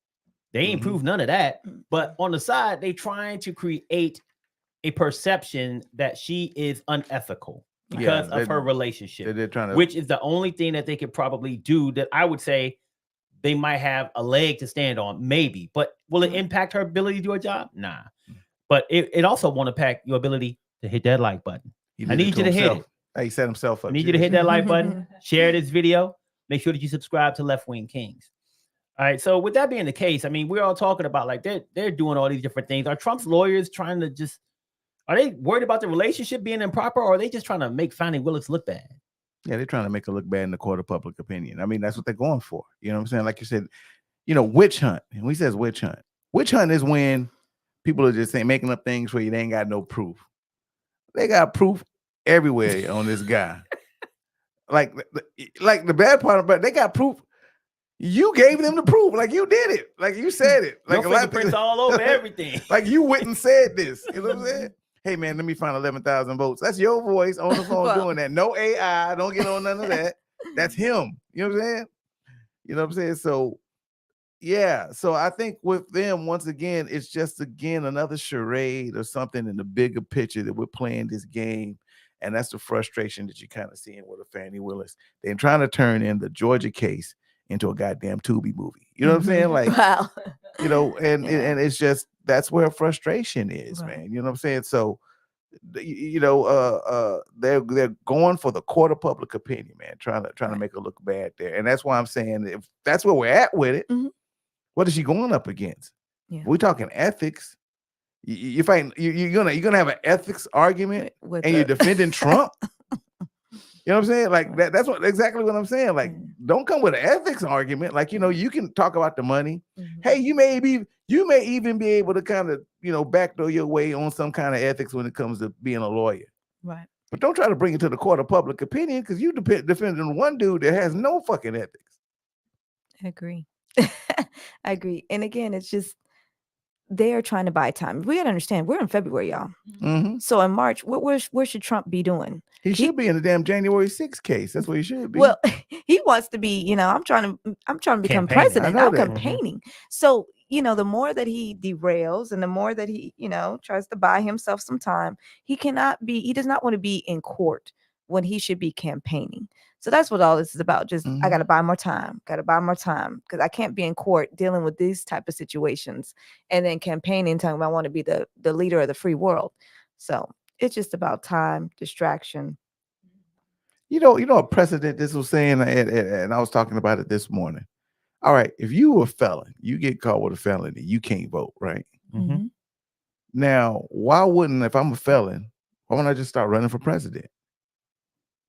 They ain't proved none of that. But on the side, they trying to create a perception that she is unethical because of her relationship, They're trying to, which is the only thing that they could probably do that I would say they might have a leg to stand on, maybe. But will it impact her ability to do a job? Nah. But it also won't impact your ability to hit that like button. I need you to hit it. He set himself up. I need you to hit that like button, share this video, make sure that you subscribe to Left-Wing Kingz. All right. So with that being the case, I mean, we're all talking about like they're doing all these different things. Are Trump's lawyers trying to just, are they worried about the relationship being improper, or are they just trying to make Fani Willis look bad? Yeah, they're trying to make her look bad in the court of public opinion. I mean, that's what they're going for. You know what I'm saying? Like you said, you know, witch hunt. And when he says witch hunt, witch hunt is when people are just saying, making up things where they ain't got no proof. They got proof everywhere on this guy. Like the bad part about it, they got proof. You gave them the proof. Like you did it. Like you said it. Like your fingerprints all over everything. Like you went and said this. You know what I'm saying? Hey man, let me find 11,000 votes. That's your voice on the phone doing that. No AI. Don't get on none of that. That's him. You know what I'm saying? You know what I'm saying? So yeah. So I think with them, once again, it's just another charade or something in the bigger picture that we're playing this game. And that's the frustration that you're kind of seeing with a Fani Willis. They're trying to turn in the Georgia case into a goddamn Tubi movie. You know what I'm saying? Like, wow. You know, and it's just, that's where frustration is, Right. man. You know what I'm saying? So, you know, they're going for the court of public opinion, man, trying to make her look bad there. And that's why I'm saying, if that's where we're at with it, what is she going up against? Yeah. We're talking ethics. You're gonna have an ethics argument With and you're defending Trump. You know what I'm saying? Like that's exactly what I'm saying. Like, don't come with an ethics argument. Like, you know, you can talk about the money. Hey, you may even be able to kind of, you know, backdoor your way on some kind of ethics when it comes to being a lawyer. Right. But don't try to bring it to the court of public opinion, because you defending one dude that has no fucking ethics. I agree. I agree. And again, it's just, they are trying to buy time. We gotta understand, we're in February, y'all. So in March, where should Trump be doing? He should be in the damn January 6th case. That's what he should be. Well, he wants to be, you know, I'm trying to become president. I'm campaigning. So, you know, the more that he derails and the more that he, you know, tries to buy himself some time, he does not want to be in court when he should be campaigning. So that's what all this is about. Just, I got to buy more time, because I can't be in court dealing with these type of situations and then campaigning, telling me I want to be the leader of the free world. So it's just about time, distraction. You know, a precedent this was saying, and I was talking about it this morning. All right, if you were a felon, you get caught with a felony, you can't vote, right? Now, why wouldn't, if I'm a felon, why wouldn't I just start running for president?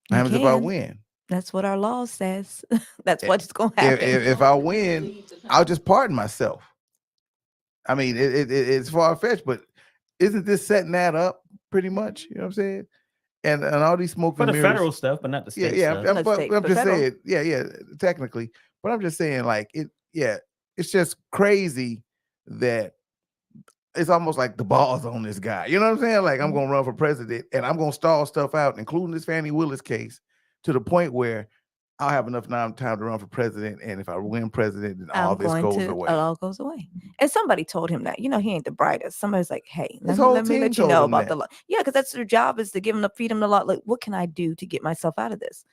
What happens if I win? That's what our law says. That's what's going to happen. If I win, I'll just pardon myself. I mean, it's far-fetched, but isn't this setting that up pretty much? You know what I'm saying? And all these smoke for the federal stuff, but not the state stuff. I'm just saying, technically. But I'm just saying, like, it's just crazy that it's almost like the ball's on this guy. You know what I'm saying? Like, I'm going to run for president and I'm going to stall stuff out, including this Fani Willis case, to the point where I'll have enough time to run for president, and if I win president, then all I'm this going goes to, away. it all goes away. And somebody told him that, he ain't the brightest. Somebody's like, hey, His whole team let you told know him about that. the law. Yeah, because that's their job, is to give him feed him the law. Like, what can I do to get myself out of this?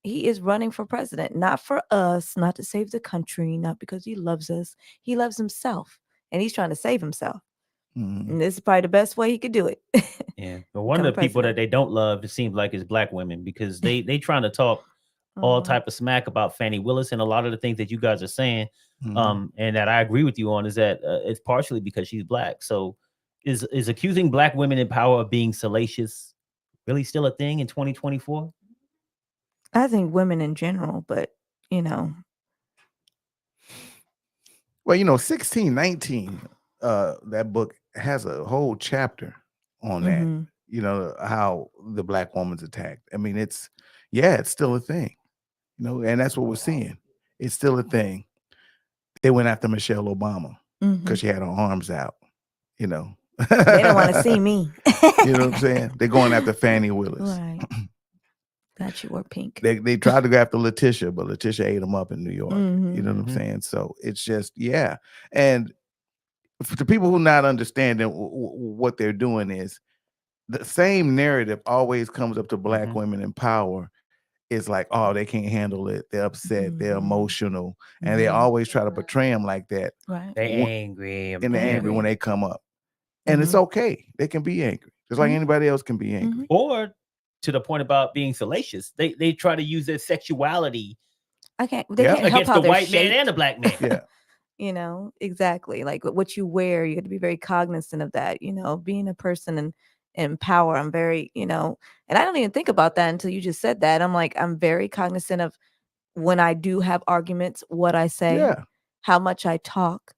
He is running for president, not for us, not to save the country, not because he loves us. He loves himself, and he's trying to save himself. Mhm. And this is probably the best way he could do it. Yeah, but one of Become the people that president. they don't love, it seems like, is black women, because they trying to talk all Oh, type of smack about Fani Willis, and a lot of the things that you guys are saying, Mhm. and that I agree with you on, is that it's partially because she's black. So is accusing black women in power of being salacious really still a thing in 2024? I think women in general, but you know, Well, 1619, that book has a whole chapter on that. mhm, How the black woman's attacked. I mean, it's still a thing. And that's what we're seeing. It's still a thing. They went after Michelle Obama mhm. because she had her arms out. They don't want to see me. You know what I'm saying? They're going after Fani Willis. Right. That you were pink. They tried to go after Letitia, but Letitia ate them up in New York. You know what I'm Mhm. saying? So it's just, yeah. And for the people who not understanding what they're doing, is the same narrative always comes up to black Mhm. women in power. It's like, oh, they can't handle it. They're upset. They're Mhm. emotional. And they Mhm. always try to portray them like that. Right. They Wh- angry. And they're angry when they come up. And it's Mhm. okay. They can be angry. Just like Mhm. anybody else can be angry. Or to the point about being salacious, they try to use their sexuality They Yeah. can't help against how the they're white man shaped. and the black man. Yeah. Exactly. Like what you wear, you have to be very cognizant of that. Being a person in power, I'm very, and I don't even think about that until you just said that. I'm like, I'm very cognizant of when I do have arguments, what I say, Yeah. how much I talk.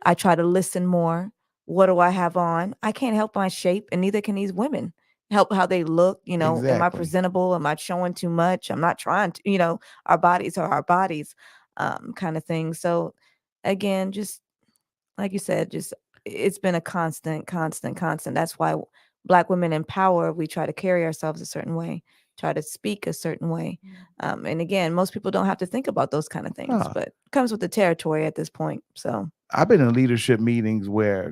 I try to listen more. What do I have on? I can't help my shape, and neither can these women help how they look. Am I Exactly. presentable? Am I showing too much? I'm not trying to, our bodies are our bodies, kind of thing. So again, just like you said, just it's been a constant. That's why Black women in power, we try to carry ourselves a certain way, try to speak a certain way. And again, most people don't have to think about those kind of things, Huh. but it comes with the territory at this point. So I've been in leadership meetings where,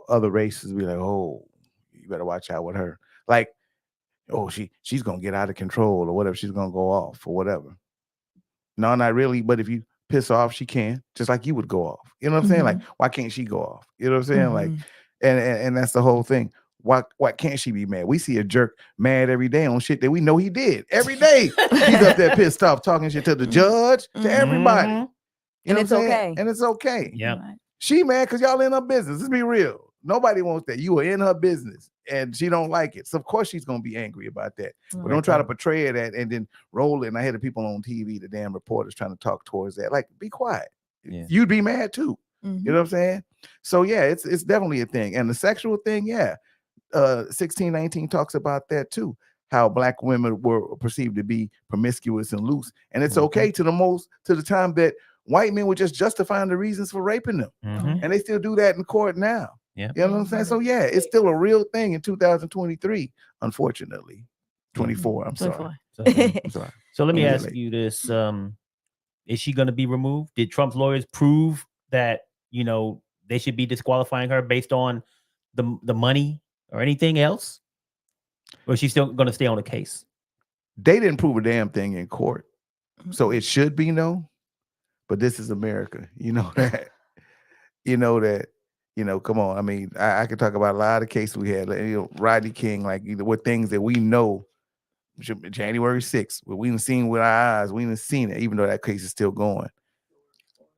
other races be like, oh, you better watch out with her. Like, oh, she's gonna get out of control or whatever, she's gonna go off or whatever. No, not really. But if you piss her off, she can, just like you would go off. You know what I'm saying? Like, why can't she go off? You know what I'm saying? Like, and that's the whole thing. Why can't she be mad? We see a jerk mad every day on shit that we know he did. Every day he's up there pissed off, talking shit to the judge, to everybody. Mhm. You know And what I'm it's saying? okay. And it's okay. Yeah. Right. She mad because y'all in her business. Let's be real. Nobody wants that. You are in her business and she don't like it. So of course she's gonna be angry about that. But don't try to portray it and then roll it. And I hear the people on TV, the damn reporters trying to talk towards that. Like, be quiet. Yeah. You'd be mad too. Mhm. You know what I'm saying? So yeah, it's definitely a thing. And the sexual thing, yeah. 1619 talks about that too. How black women were perceived to be promiscuous and loose. And it's okay to the time that white men were just justifying the reasons for raping them. Mhm. And they still do that in court now. Yeah. You know what I'm saying? So yeah, it's still a real thing in 2023, unfortunately. 24, I'm sorry. 24. I'm sorry. So let me Yeah. ask you this: is she going to be removed? Did Trump's lawyers prove that they should be disqualifying her based on the money or anything else, or is she still going to stay on the case? They didn't prove a damn thing in court. So it should be no, but this is America. You know that. Come on. I mean, I could talk about a lot of cases we had, Rodney King, like what things that we know. January 6th, what we didn't seen with our eyes, we didn't seen it, even though that case is still going.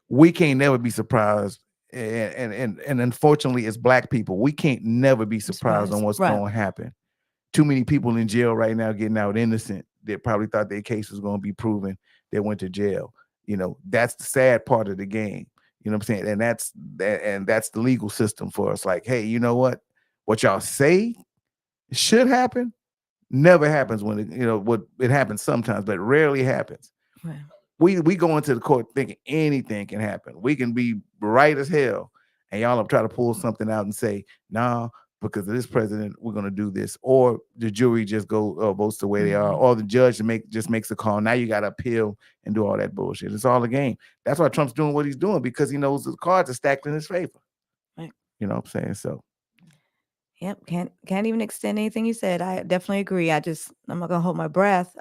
We can't never be surprised. And unfortunately, as black people, we can't never be surprised on what's going to happen. Too many people in jail right now getting out innocent that probably thought their case was going to be proven. They went to jail. That's the sad part of the game. You know what I'm saying? And that's the legal system for us. Like, hey, you know what? What y'all say should happen never happens when it happens sometimes, but rarely happens. Right. We go into the court thinking anything can happen. We can be right as hell, and y'all try to pull something out and say, "Nah, because of this president, we're going to do this, or the jury just votes the way they are, Mhm. or the judge just makes a call. Now you got to appeal and do all that bullshit. It's all a game. That's why Trump's doing what he's doing, because he knows the cards are stacked in his favor. Right. You know what I'm saying? So Yep, can't even extend anything you said. I definitely agree. I'm not gonna hold my breath.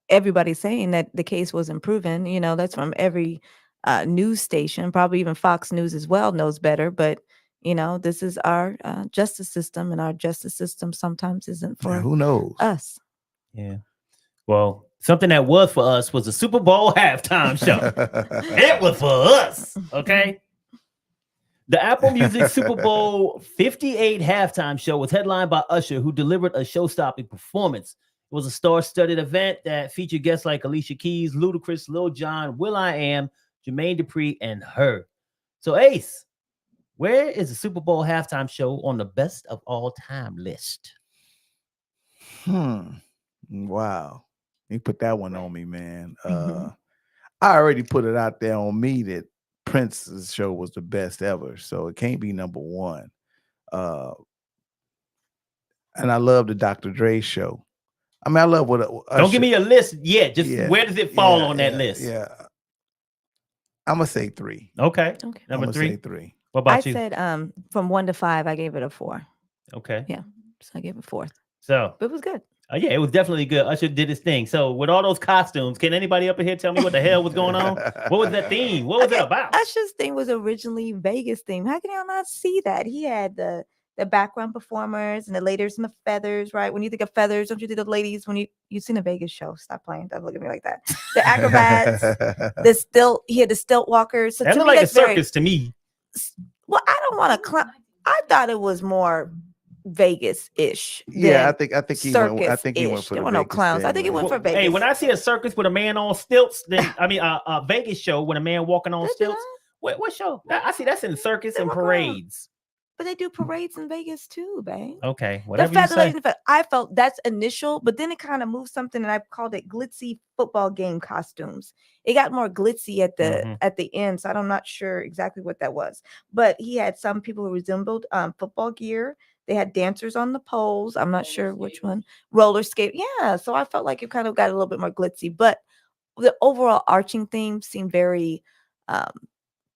Everybody's saying that the case wasn't proven. You know, that's from every news station, probably even Fox News as well knows better. But you know, this is our justice system, and our justice system sometimes isn't for who knows? us. Yeah. Well, something that was for us was the Super Bowl halftime show. It was for us. Okay. The Apple Music Super Bowl 58 halftime show was headlined by Usher, who delivered a show-stopping performance. It was a star-studded event that featured guests like Alicia Keys, Ludacris, Lil Jon, will.i.am, Jermaine Dupri, and her. So, Ace, where is the Super Bowl halftime show on the best of all time list? Wow. You put that one on me, man. I already put it out there on me that Prince's show was the best ever, so it can't be number one. And I love the Dr. Dre show. I mean, I love what Don't give me a list yet. Just where does it fall on that list? Yeah, I'm gonna say 3. Okay. Okay. Number 3. Say 3. What about I you? said from 1 to 5, I gave it a 4. Okay. Yeah, so I gave it 4th. So But it was good. yeah, it was definitely good. Usher did his thing. So with all those costumes, can anybody up in here tell me what the hell was going on? What was that theme? What was it about? Usher's thing was originally Vegas theme. How can y'all not see that? He had the background performers and the ladies and the feathers, right? When you think of feathers, don't you think of ladies when you've seen a Vegas show? Stop playing. Don't look at me like that. The acrobats, he had the stilt walkers. So that to looked me, like a that's very, circus to me. well, I don't want to I thought it was more Vegas-ish. Yeah, I think he went. I think he went circus-ish. for There the were no Vegas clowns. I thing, think he man. went for Vegas. Hey, when I see a circus with a man on stilts, then I mean a Vegas show with a man walking on Did stilts. you What show? I see that's in circus They and were clowns. parades. But they do parades in Vegas too, babe. Okay, The whatever you feather say. ladies, I felt that's initial, but then it kind of moved something, and I called it glitzy football game costumes. It got more glitzy at the end, so I'm not sure exactly what that was. But he had some people who resembled football gear. They had dancers on the poles. I'm not sure which one. Roller skate, yeah. So I felt like it kind of got a little bit more glitzy, but the overall arching theme seemed very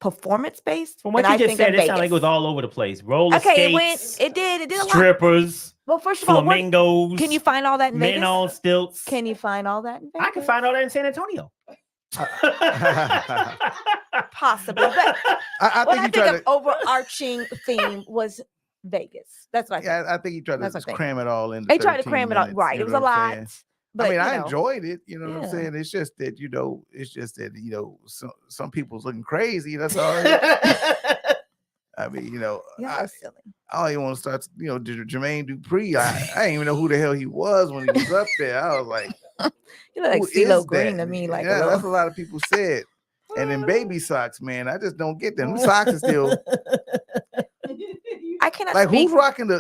performance based. From what you just said, it sounded like it was all over the place. Roller skates. It did a lot. Strippers. Well, first of all, flamingos. can you find all that in men Vegas? on stilts? Can you find all that in Vegas? I can find all that in San Antonio. Possibly, but I when I think think of overarching theme was Vegas. That's what I think. Yeah, I think he tried That's to what I think. cram it all in. They tried to cram it all. Right, it was a lot. But I mean, you I know, enjoyed it. You know what I'm yeah. saying? It's just that some people's looking crazy. That's all. I mean, yeah, silly. I don't even want to start. Jermaine Dupri. I didn't even know who the hell he was when he was up there. I was like, You look like who CeeLo is Green that? to me. Like yeah, that's what a lot of people said. And then baby socks, man, I just don't get them. Socks are still. I cannot Like speak. who's rocking the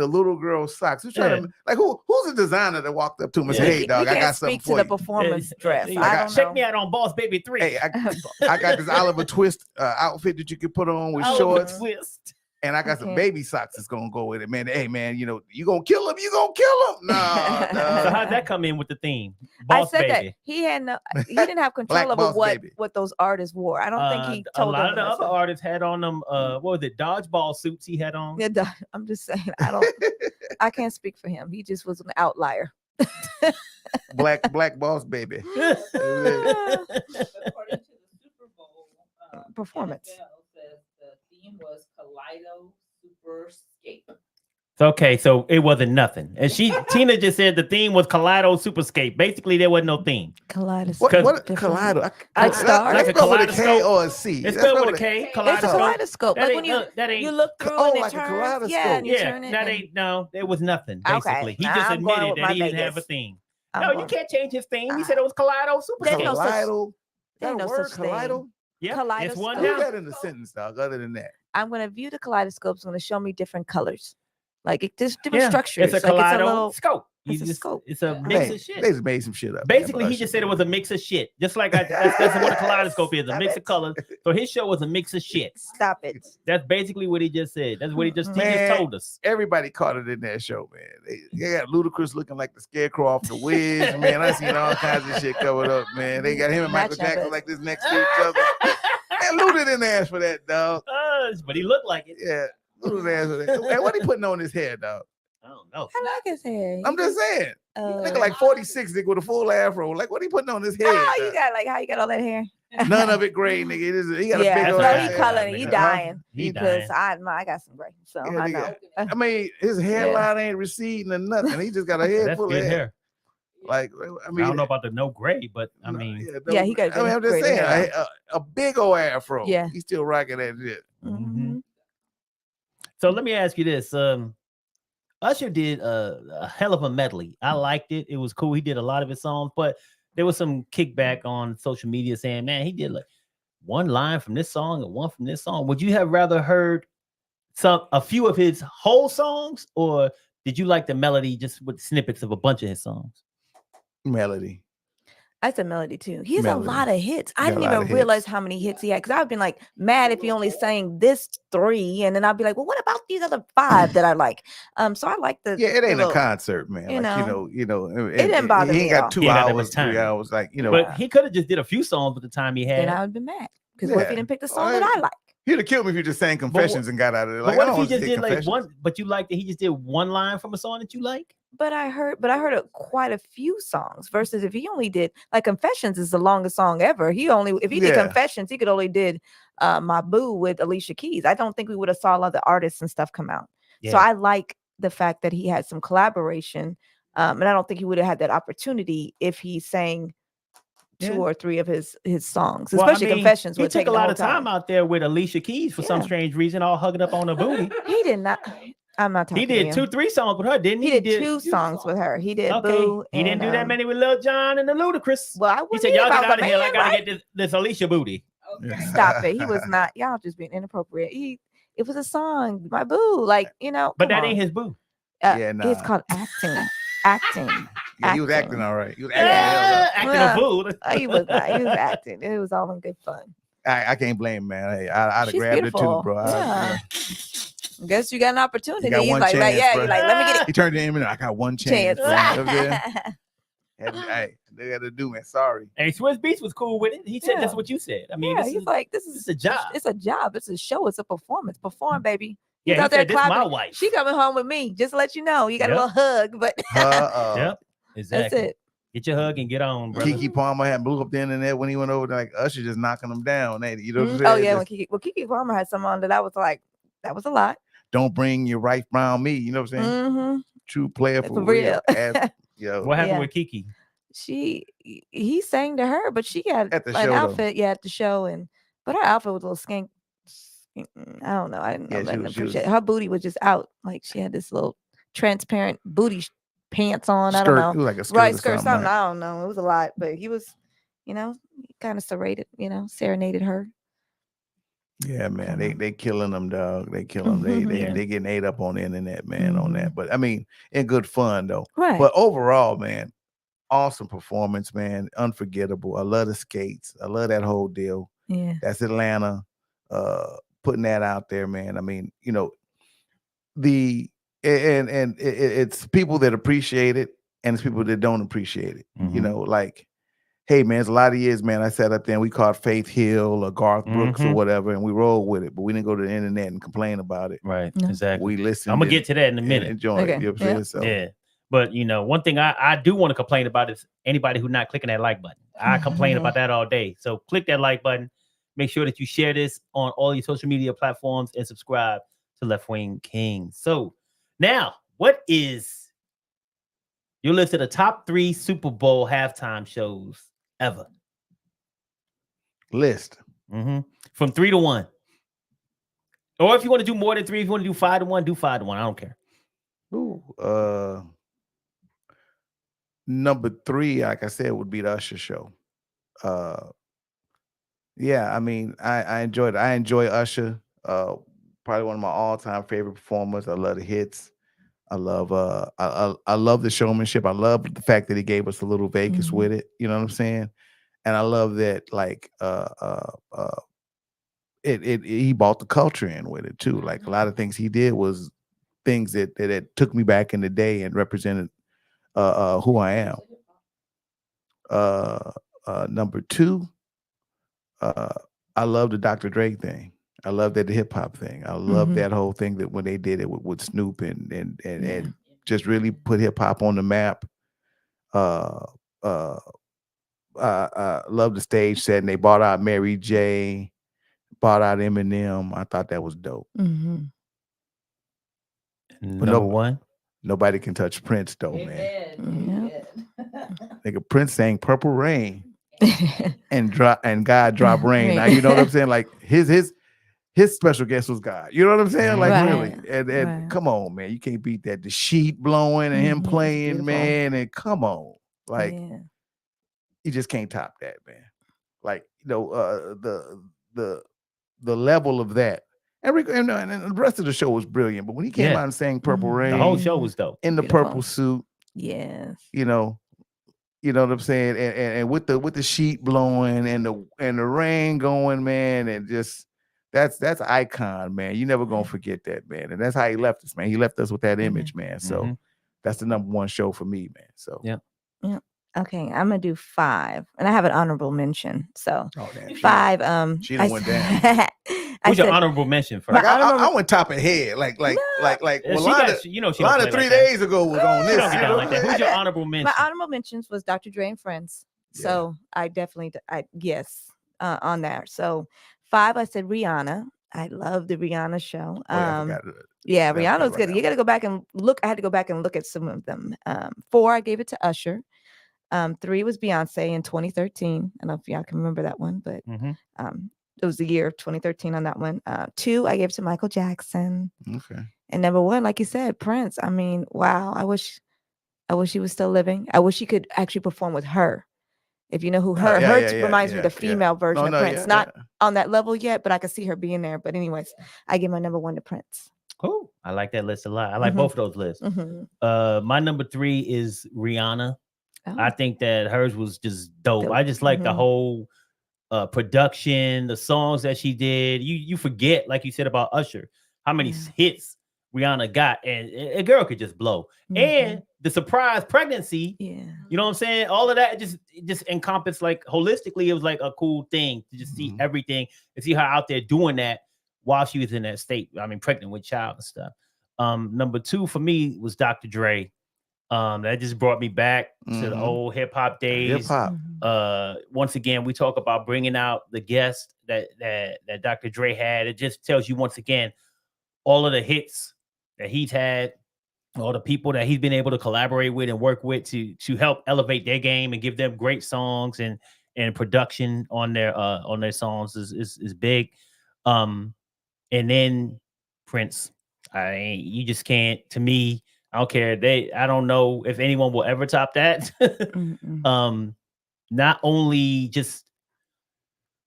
little girl socks? Who's trying to like who's the designer that walked up to him and said, "Hey, dog, I got something speak for to you." the performance dress. Check me out on Boss Baby 3. Hey, I got this Oliver Twist outfit that you can put on with Oliver shorts, Twist. and I got some baby socks that's gonna go with it, man. Hey, man, you gonna kill him? You gonna kill him? No. So how'd that come in with the theme? I Boss said Baby. that he didn't have control Black over Boss Baby. what those artists wore. I don't think he A told lot them of the other artists had on them. What was it? Dodgeball suits he had on. Yeah, I'm just saying. I can't speak for him. He just was an outlier. Black Boss Baby. According to the Super Bowl Performance. NFL says the theme was Kaleido Superscape. Okay, so it wasn't nothing. And Tina just said the theme was Kaleido Superscape. Basically, there wasn't no theme. Kaleidoscope. What Kaleido? Like stars? Like a Let's go with a K kaleidoscope. or a C. It's Let's spelled go with a K. It's a Kaleidoscope. kaleidoscope. That Like ain't, when that ain't. you look through Oh, and it like a turns. kaleidoscope. Yeah, and you Yeah, turn it. that and- ain't. No, there was nothing. Okay, Basically, he now just I'm going admitted with that my he didn't have a Vegas. theme. I'm No, you going- can't change his theme. He said it was Kaleido There's Superscape. no such- Kaleido. There's Is that no a word? such thing. Kaleido? Yeah, it's Kaleidoscope. one Who's now. that in the sentence, dog? Other than that, I'm going to view the kaleidoscope. It's going to show me different colors. Like it just different structures. It's a like it's a little. kaleidoscope. It's a scope. It's a Yeah. mix They of shit. just made some shit up. Basically, man, he just said it was a mix of shit. Just like that's what a kaleidoscope is, a mix of colors. So his show was a mix of shit. Stop it. That's basically what he just said. That's what he just told us. Everybody caught it in that show, man. They got Ludacris looking like the Scarecrow off the Wiz, man. I seen all kinds of shit covered up, man. They got him and Michael Jackson like this next to each other. Man, Luda didn't ask for that, dog. But he looked like it. Yeah, Luda didn't ask for that. Hey, what he putting on his head, dog? I don't know. I like his hair. I'm just saying. Uh, Nigga like 46 nigga with a full afro. Like, what he putting on his head? how you dog? got how you got all that hair? None of it gray, nigga. He got a Yeah, big That's old no, right. he head. coloring. He Huh? dying He because dying. I got some gray, so Yeah, I nigga. know. I mean, his hairline ain't receding or nothing. He just got a head That's full good of hair. hair. Like, I mean, I don't know about the no gray, but I mean, Yeah, he got I mean, I'm just great saying, hair. a big old afro. Yeah. He's still rocking that shit. Mhm. so let me ask you this. Usher did a hell of a medley. I liked it. It was cool. He did a lot of his songs, but there was some kickback on social media saying, man, he did like one line from this song and one from this song. Would you have rather heard a few of his whole songs, or did you like the melody just with snippets of a bunch of his songs? Melody. I said Melody too. He has Melody. a lot of hits. I Got a didn't lot even of realize hits. how many hits he had because I've been like mad if he only sang this 3, and then I'd be like, well, what about these other 5 that I like? So I like the Yeah, it ain't the a concert, man. you Like, know, it didn't bother He me ain't at all. got 2 He ain't got that much hours, 3 time. hours. Like, But he could have just did a few songs with the time he had. Then I would have been mad because what if he Yeah. didn't pick the song Oh, that I like? he'd have killed me if you just sang Confessions and got out of there. But Like, what I if don't he just wanna did say like Confessions. one? But you liked that he just did one line from a song that you like. But I heard quite a few songs versus if he only did like Confessions is the longest song ever. If he did Yeah. Confessions, he could only did My Boo with Alicia Keys. I don't think we would have saw other artists and stuff come out. So Yeah. I like the fact that he had some collaboration. And I don't think he would have had that opportunity if he sang 2 Yeah. or 3 of his songs, Well, I especially mean, Confessions. He would took take a the lot whole of time out there with Alicia Keys for some Yeah. strange reason, all hugging up on her booty. He did not. I'm not talking. He to did him. 2-3 songs with her, didn't he? He did 2 songs with her. He did Okay, Boo. he didn't and, do that many with Lil Jon and the Ludacris. Well, I He wouldn't said, either "Y'all if I get was a out of here. I man, gotta right? get this Alicia booty." Stop it. He was not. Y'all just being inappropriate. It was a song, My Boo. Like, But come that on. ain't his boo. Yeah, It's nah. called acting. Acting. Yeah, he was acting acting. all right. He was acting the hell Yeah, up. acting Yeah. a fool. He was not. He was acting. It was all in good fun. I can't blame him, man. Hey, I'd have She's grabbed beautiful. it too, bro. Yeah. Guess you got an opportunity. You got one like, chance, yeah, bro. you're like, let me get He turned to him and I got one a chance. chance. bro. You know what I'm saying? Hey, they got to do, man. Sorry. And Swiss Beats was cool with it. He said Yeah. that's what you said. I mean, Yeah, this he's is, like, this it's is a job. It's a job. It's a show. It's a performance. Perform, baby. Yeah, He's he out there said, "This my clapping. wife." She coming home with me. Just to let you know. You got Yep. a little hug, but Yep, exactly. that's it. Get your hug and get on, brother. Kiki Palmer had blew up the internet when he went over there, like Usher just knocking him down. Ain't it? You know what I'm Mhm. saying? Oh yeah, Just when Kiki Palmer had some on that was like, that was a lot. don't bring your wife around me. You know what I'm saying? Mm-hmm. True player for For real. real. Yo, What happened Yeah. with Kiki? He sang to her, but she had At the an show, though. outfit, at the show, but her outfit was a little skank. I don't know. I didn't Yeah, know. I didn't she was- appreciate it. Her booty was just out. Like she had this little transparent booty pants on. I don't skirt. know. It was like a skirt. Right, or skirt, something. something. I don't know. It was a lot, but he was, kind of serrated, serenaded her. Yeah, man. Mhm. They killing them, dog. They kill them. They Yeah. they getting ate up on the internet, man, on Mhm. that. But I mean, in good fun though. Right. But overall, man, awesome performance, man. Unforgettable. I love the skates. I love that whole deal. Yeah. That's Atlanta. Putting that out there, man. I mean, it's people that appreciate it and it's people that don't appreciate it. Mhm. Like, hey man, it's a lot of years, man. I sat up there and we caught Faith Hill or Garth Brooks or Mhm. whatever, and we rolled with it, but we didn't go to the internet and complain about it. Right, No. exactly. We listened. I'm gonna and- get to that in a and minute. enjoy it. Okay, You know what I'm yeah. saying? So Yeah. But one thing I do want to complain about is anybody who's not clicking that like button. I complain about that all day. So click that like button. Make sure that you share this on all your social media platforms and subscribe to Left-Wing Kingz. So now, what is your list of the top 3 Super Bowl halftime shows ever? list. From 3 to 1. Or if you want to do more than 3, if you want to do 5 to 1, do 5 to 1. I don't care. Ooh, number 3, like I said, would be the Usher show. Yeah, I mean, I enjoyed it. I enjoy Usher. Probably one of my all-time favorite performers. I love the hits. I love I love the showmanship. I love the fact that he gave us a little Vegas with it. You know what I'm saying? And I love that like it he brought the culture in with it too. Like a lot of things he did was things that took me back in the day and represented who I am. Number two, I love the Dr. Dre thing. I love that hip hop thing. I love that whole thing that when they did it with Snoop and just really put hip hop on the map. I love the stage set, and they bought out Mary J, bought out Eminem. I thought that was dope. Number one, nobody can touch Prince though, man. Amen. Nigga, Prince sang Purple Rain and God drop rain. Now you know what I'm saying? Like his special guest was God. You know what I'm saying? Like really. And come on, man. You can't beat that. The sheet blowing and him playing, man. And come on. Like you just can't top that, man. Like, you know, the level of that. And the rest of the show was brilliant. But when he came out and sang Purple Rain, the whole show was dope. In the purple suit. Yes. You know what I'm saying? And with the sheet blowing and the rain going, man, and just that's icon, man. You never gonna forget that, man. And that's how he left us, man. He left us with that image, man. So that's the number one show for me, man. So yeah. Okay, I'm gonna do 5, and I have an honorable mention. So 5. She done went down. Who's your honorable mention first? Like I went top of head. Like Lana, Lana 3 days ago was on this. Like that. Who's your honorable mention? My honorable mentions was Dr. Dre and Friends. So I definitely, on there. So 5, I said Rihanna. I love the Rihanna show. Rihanna was good. You got to go back and look. I had to go back and look at some of them. 4, I gave it to Usher. 3 was Beyonce in 2013. I don't know if y'all can remember that one, but it was the year of 2013 on that one. 2, I gave to Michael Jackson. Okay. And number 1, like you said, Prince. I mean, wow. I wish he was still living. I wish he could actually perform with her. If you know who her reminds me of the female version of Prince. Not on that level yet, but I could see her being there. But anyways, I give my number 1 to Prince. Cool. I like that list a lot. I like both of those lists. My number 3 is Rihanna. I think that hers was just dope. I just like the whole production, the songs that she did. You forget, like you said about Usher, how many hits Rihanna got, and a girl could just blow. And the surprise pregnancy, you know what I'm saying? All of that just encompassed, like holistically, it was like a cool thing to just see everything and see her out there doing that while she was in that state. I mean, pregnant with child and stuff. Number 2 for me was Dr. Dre. That just brought me back to the old hip hop days. Once again, we talk about bringing out the guest that Dr. Dre had. It just tells you once again all of the hits that he's had, all the people that he's been able to collaborate with and work with to help elevate their game and give them great songs and production on their songs is big. And then Prince, you just can't. To me, I don't care. I don't know if anyone will ever top that. Not only just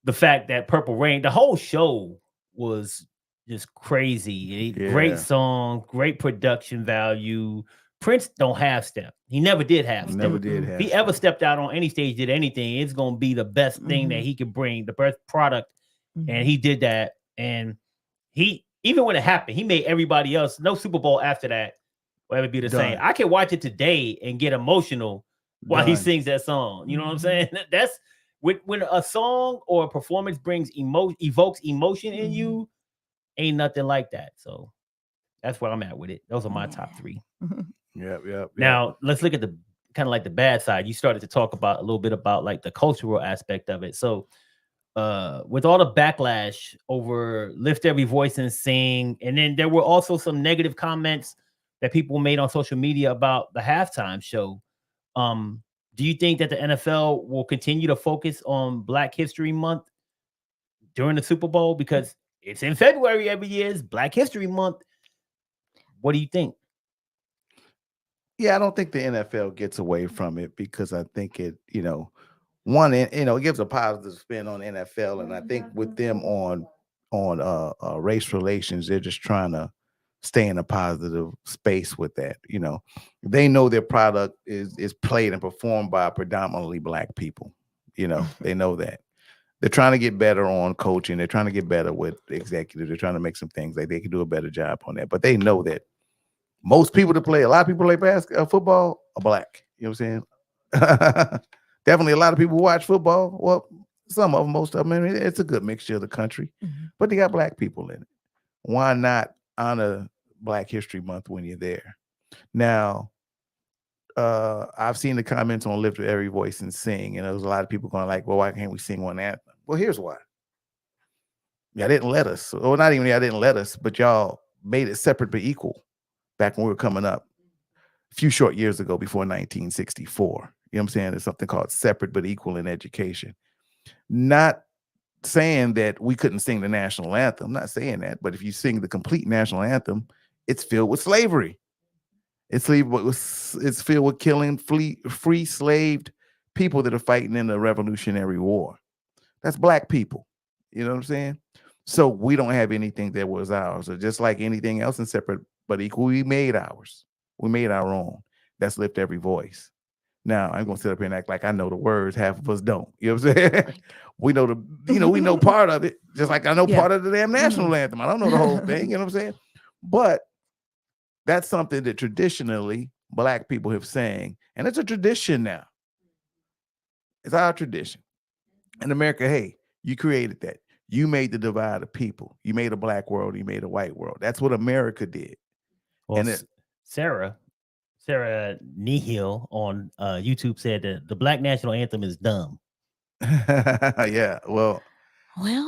the fact that Purple Rain, the whole show was just crazy. Great song, great production value. Prince don't half step. He never did half step. If he ever stepped out on any stage, did anything, it's gonna be the best thing that he could bring, the best product. And he did that. And he, even when it happened, he made everybody else, no Super Bowl after that will ever be the same. I can watch it today and get emotional while he sings that song. You know what I'm saying? That's when a song or a performance evokes emotion in you, ain't nothing like that. So that's where I'm at with it. Those are my top 3. Yep. Now let's look at the kind of like the bad side. You started to talk about a little bit about like the cultural aspect of it. So with all the backlash over Lift Every Voice and Sing, and then there were also some negative comments that people made on social media about the halftime show. Do you think that the NFL will continue to focus on Black History Month during the Super Bowl? Because it's in February every year. It's Black History Month. What do you think? Yeah, I don't think the NFL gets away from it because I think it, it gives a positive spin on NFL. And I think with them on race relations, they're just trying to stay in a positive space with that. You know, they know their product is played and performed by predominantly Black people. You know, they know that. They're trying to get better on coaching. They're trying to get better with executives. They're trying to make some things like they can do a better job on that. But they know that most people that play, a lot of people play football are Black. You know what I'm saying? Definitely a lot of people watch football. Well, some of them, most of them, I mean, it's a good mixture of the country, but they got Black people in it. Why not honor Black History Month when you're there? Now, I've seen the comments on Lift Every Voice and Sing, and there was a lot of people going like, well, why can't we sing one anthem? Well, here's why. Y'all didn't let us. Or not even y'all didn't let us, but y'all made it separate but equal back when we were coming up a few short years ago before 1964. You know what I'm saying? There's something called separate but equal in education. Not saying that we couldn't sing the national anthem. I'm not saying that, but if you sing the complete national anthem, it's filled with slavery. It's filled with killing free slaved people that are fighting in the Revolutionary War. That's Black people. You know what I'm saying? So we don't have anything that was ours. So just like anything else in separate but equal, we made ours. We made our own. That's Lift Every Voice. Now I'm gonna sit up here and act like I know the words. Half of us don't. You know what I'm saying? We know we know part of it, just like I know part of the damn national anthem. I don't know the whole thing. You know what I'm saying? But that's something that traditionally Black people have sang, and it's a tradition now. It's our tradition. In America, hey, you created that. You made the divide of people. You made a Black world. You made a white world. That's what America did. Well, And Sarah Nihil on YouTube said that the Black national anthem is dumb. yeah, well,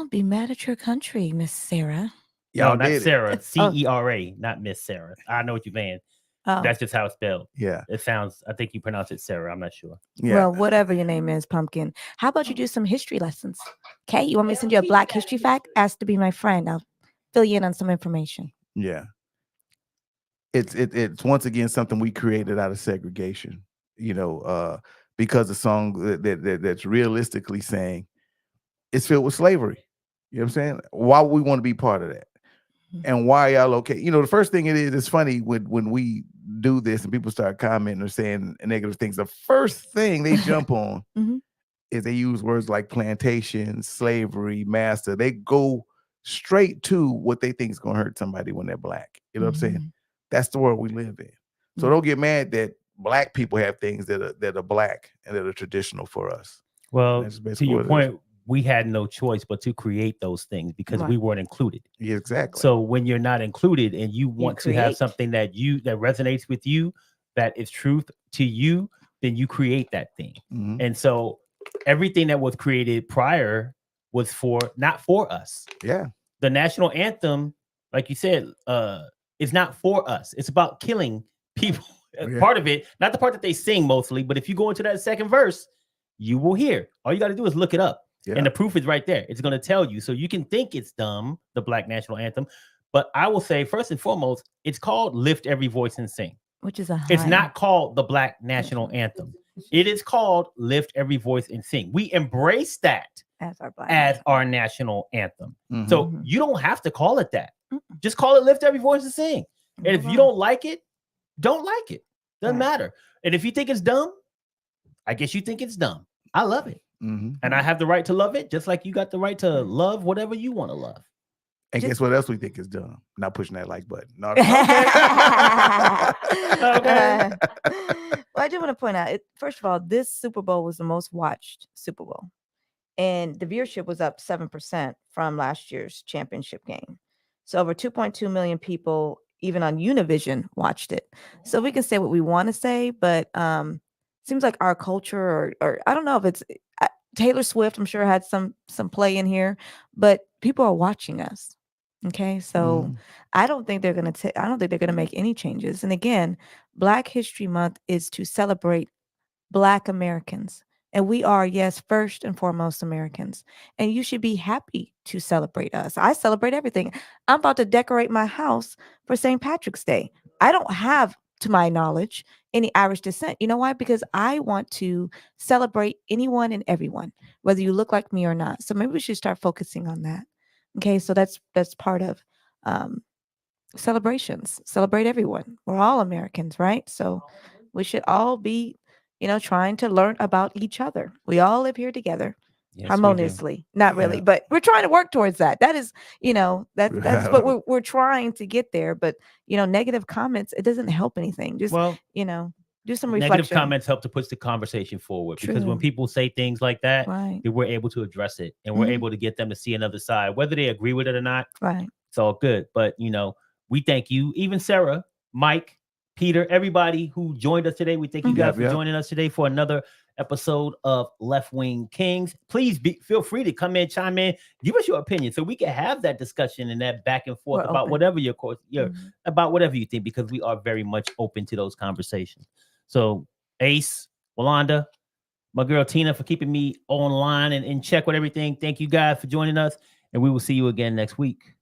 be mad at your country, Miss Sarah. No, not Sarah. It's- CERA, not Miss Sarah. I know what you're saying. Oh. That's just how it's spelled. Yeah. It sounds, I think you pronounce it Sarah. I'm not sure. Yeah. Well, whatever your name is, Pumpkin. How about you do some history lessons? Okay, you want me to send you a Black history fact? Ask to be my friend. I'll fill you in on some information. Yeah. It's once again something we created out of segregation, you know, because the song that's realistically saying it's filled with slavery. You know what I'm saying? Why would we want to be part of that? And why y'all okay? You know, the first thing it's funny when we do this and people start commenting or saying negative things, the first thing they jump on is they use words like plantation, slavery, master. They go straight to what they think is going to hurt somebody when they're Black. You know what I'm saying? That's the world we live in. So don't get mad that Black people have things that are Black and that are traditional for us. Well, to your point, we had no choice but to create those things because we weren't included. Yeah, exactly. So when you're not included and you want to have something that resonates with you, that is truth to you, then you create that thing. And so everything that was created prior was not for us. Yeah. The national anthem, like you said, is not for us. It's about killing people. Part of it, not the part that they sing mostly, but if you go into that second verse, you will hear. All you got to do is look it up. Yeah. And the proof is right there. It's going to tell you. So you can think it's dumb, the Black national anthem. But I will say, first and foremost, it's called Lift Every Voice and Sing. Which is it's not called the Black national anthem. It is called Lift Every Voice and Sing. We embrace that as our national anthem. So you don't have to call it that. Just call it Lift Every Voice and Sing. And if you don't like it, don't like it. Doesn't matter. And if you think it's dumb, I guess you think it's dumb. I love it. And I have the right to love it, just like you got the right to love whatever you want to love. And guess what else we think is dumb? Not pushing that like button. No, Well, I do want to point out, first of all, this Super Bowl was the most watched Super Bowl. And the viewership was up 7% from last year's championship game. So over 2.2 million people, even on Univision, watched it. So we can say what we want to say, but seems like our culture or I don't know if it's Taylor Swift, I'm sure had some play in here, but people are watching us. Okay. So I don't think they're going to make any changes. And again, Black History Month is to celebrate Black Americans. And we are, yes, first and foremost Americans. And you should be happy to celebrate us. I celebrate everything. I'm about to decorate my house for St. Patrick's Day. I don't have, to my knowledge, any Irish descent. You know why? Because I want to celebrate anyone and everyone, whether you look like me or not. So maybe we should start focusing on that. Okay, so that's part of celebrations. Celebrate everyone. We're all Americans, right? So we should all be, trying to learn about each other. We all live here together. Yes, we do. Harmoniously, not really, Yeah. but we're trying to work towards that. That is, that's what we're trying to get there. But negative comments, it doesn't help anything. Just Well, do some negative reflection. comments help to push the conversation forward because when True. people say things like that, Right. then we're able to address it and we're Mhm. able to get them to see another side, whether they agree with it or not. Right. It's all good. But we thank you, even Sarah, Mike, Peter, everybody who joined us today. We thank you guys Yep, for yep. joining us today for another episode of Left-Wing Kingz. Please feel free to come in, chime in, give us your opinion so we can have that discussion and that back and forth We're about open. whatever your Mhm. about whatever you think, because we are very much open to those conversations. So Ace, Walanda, my girl Tina for keeping me online and in check with everything. Thank you guys for joining us, and we will see you again next week.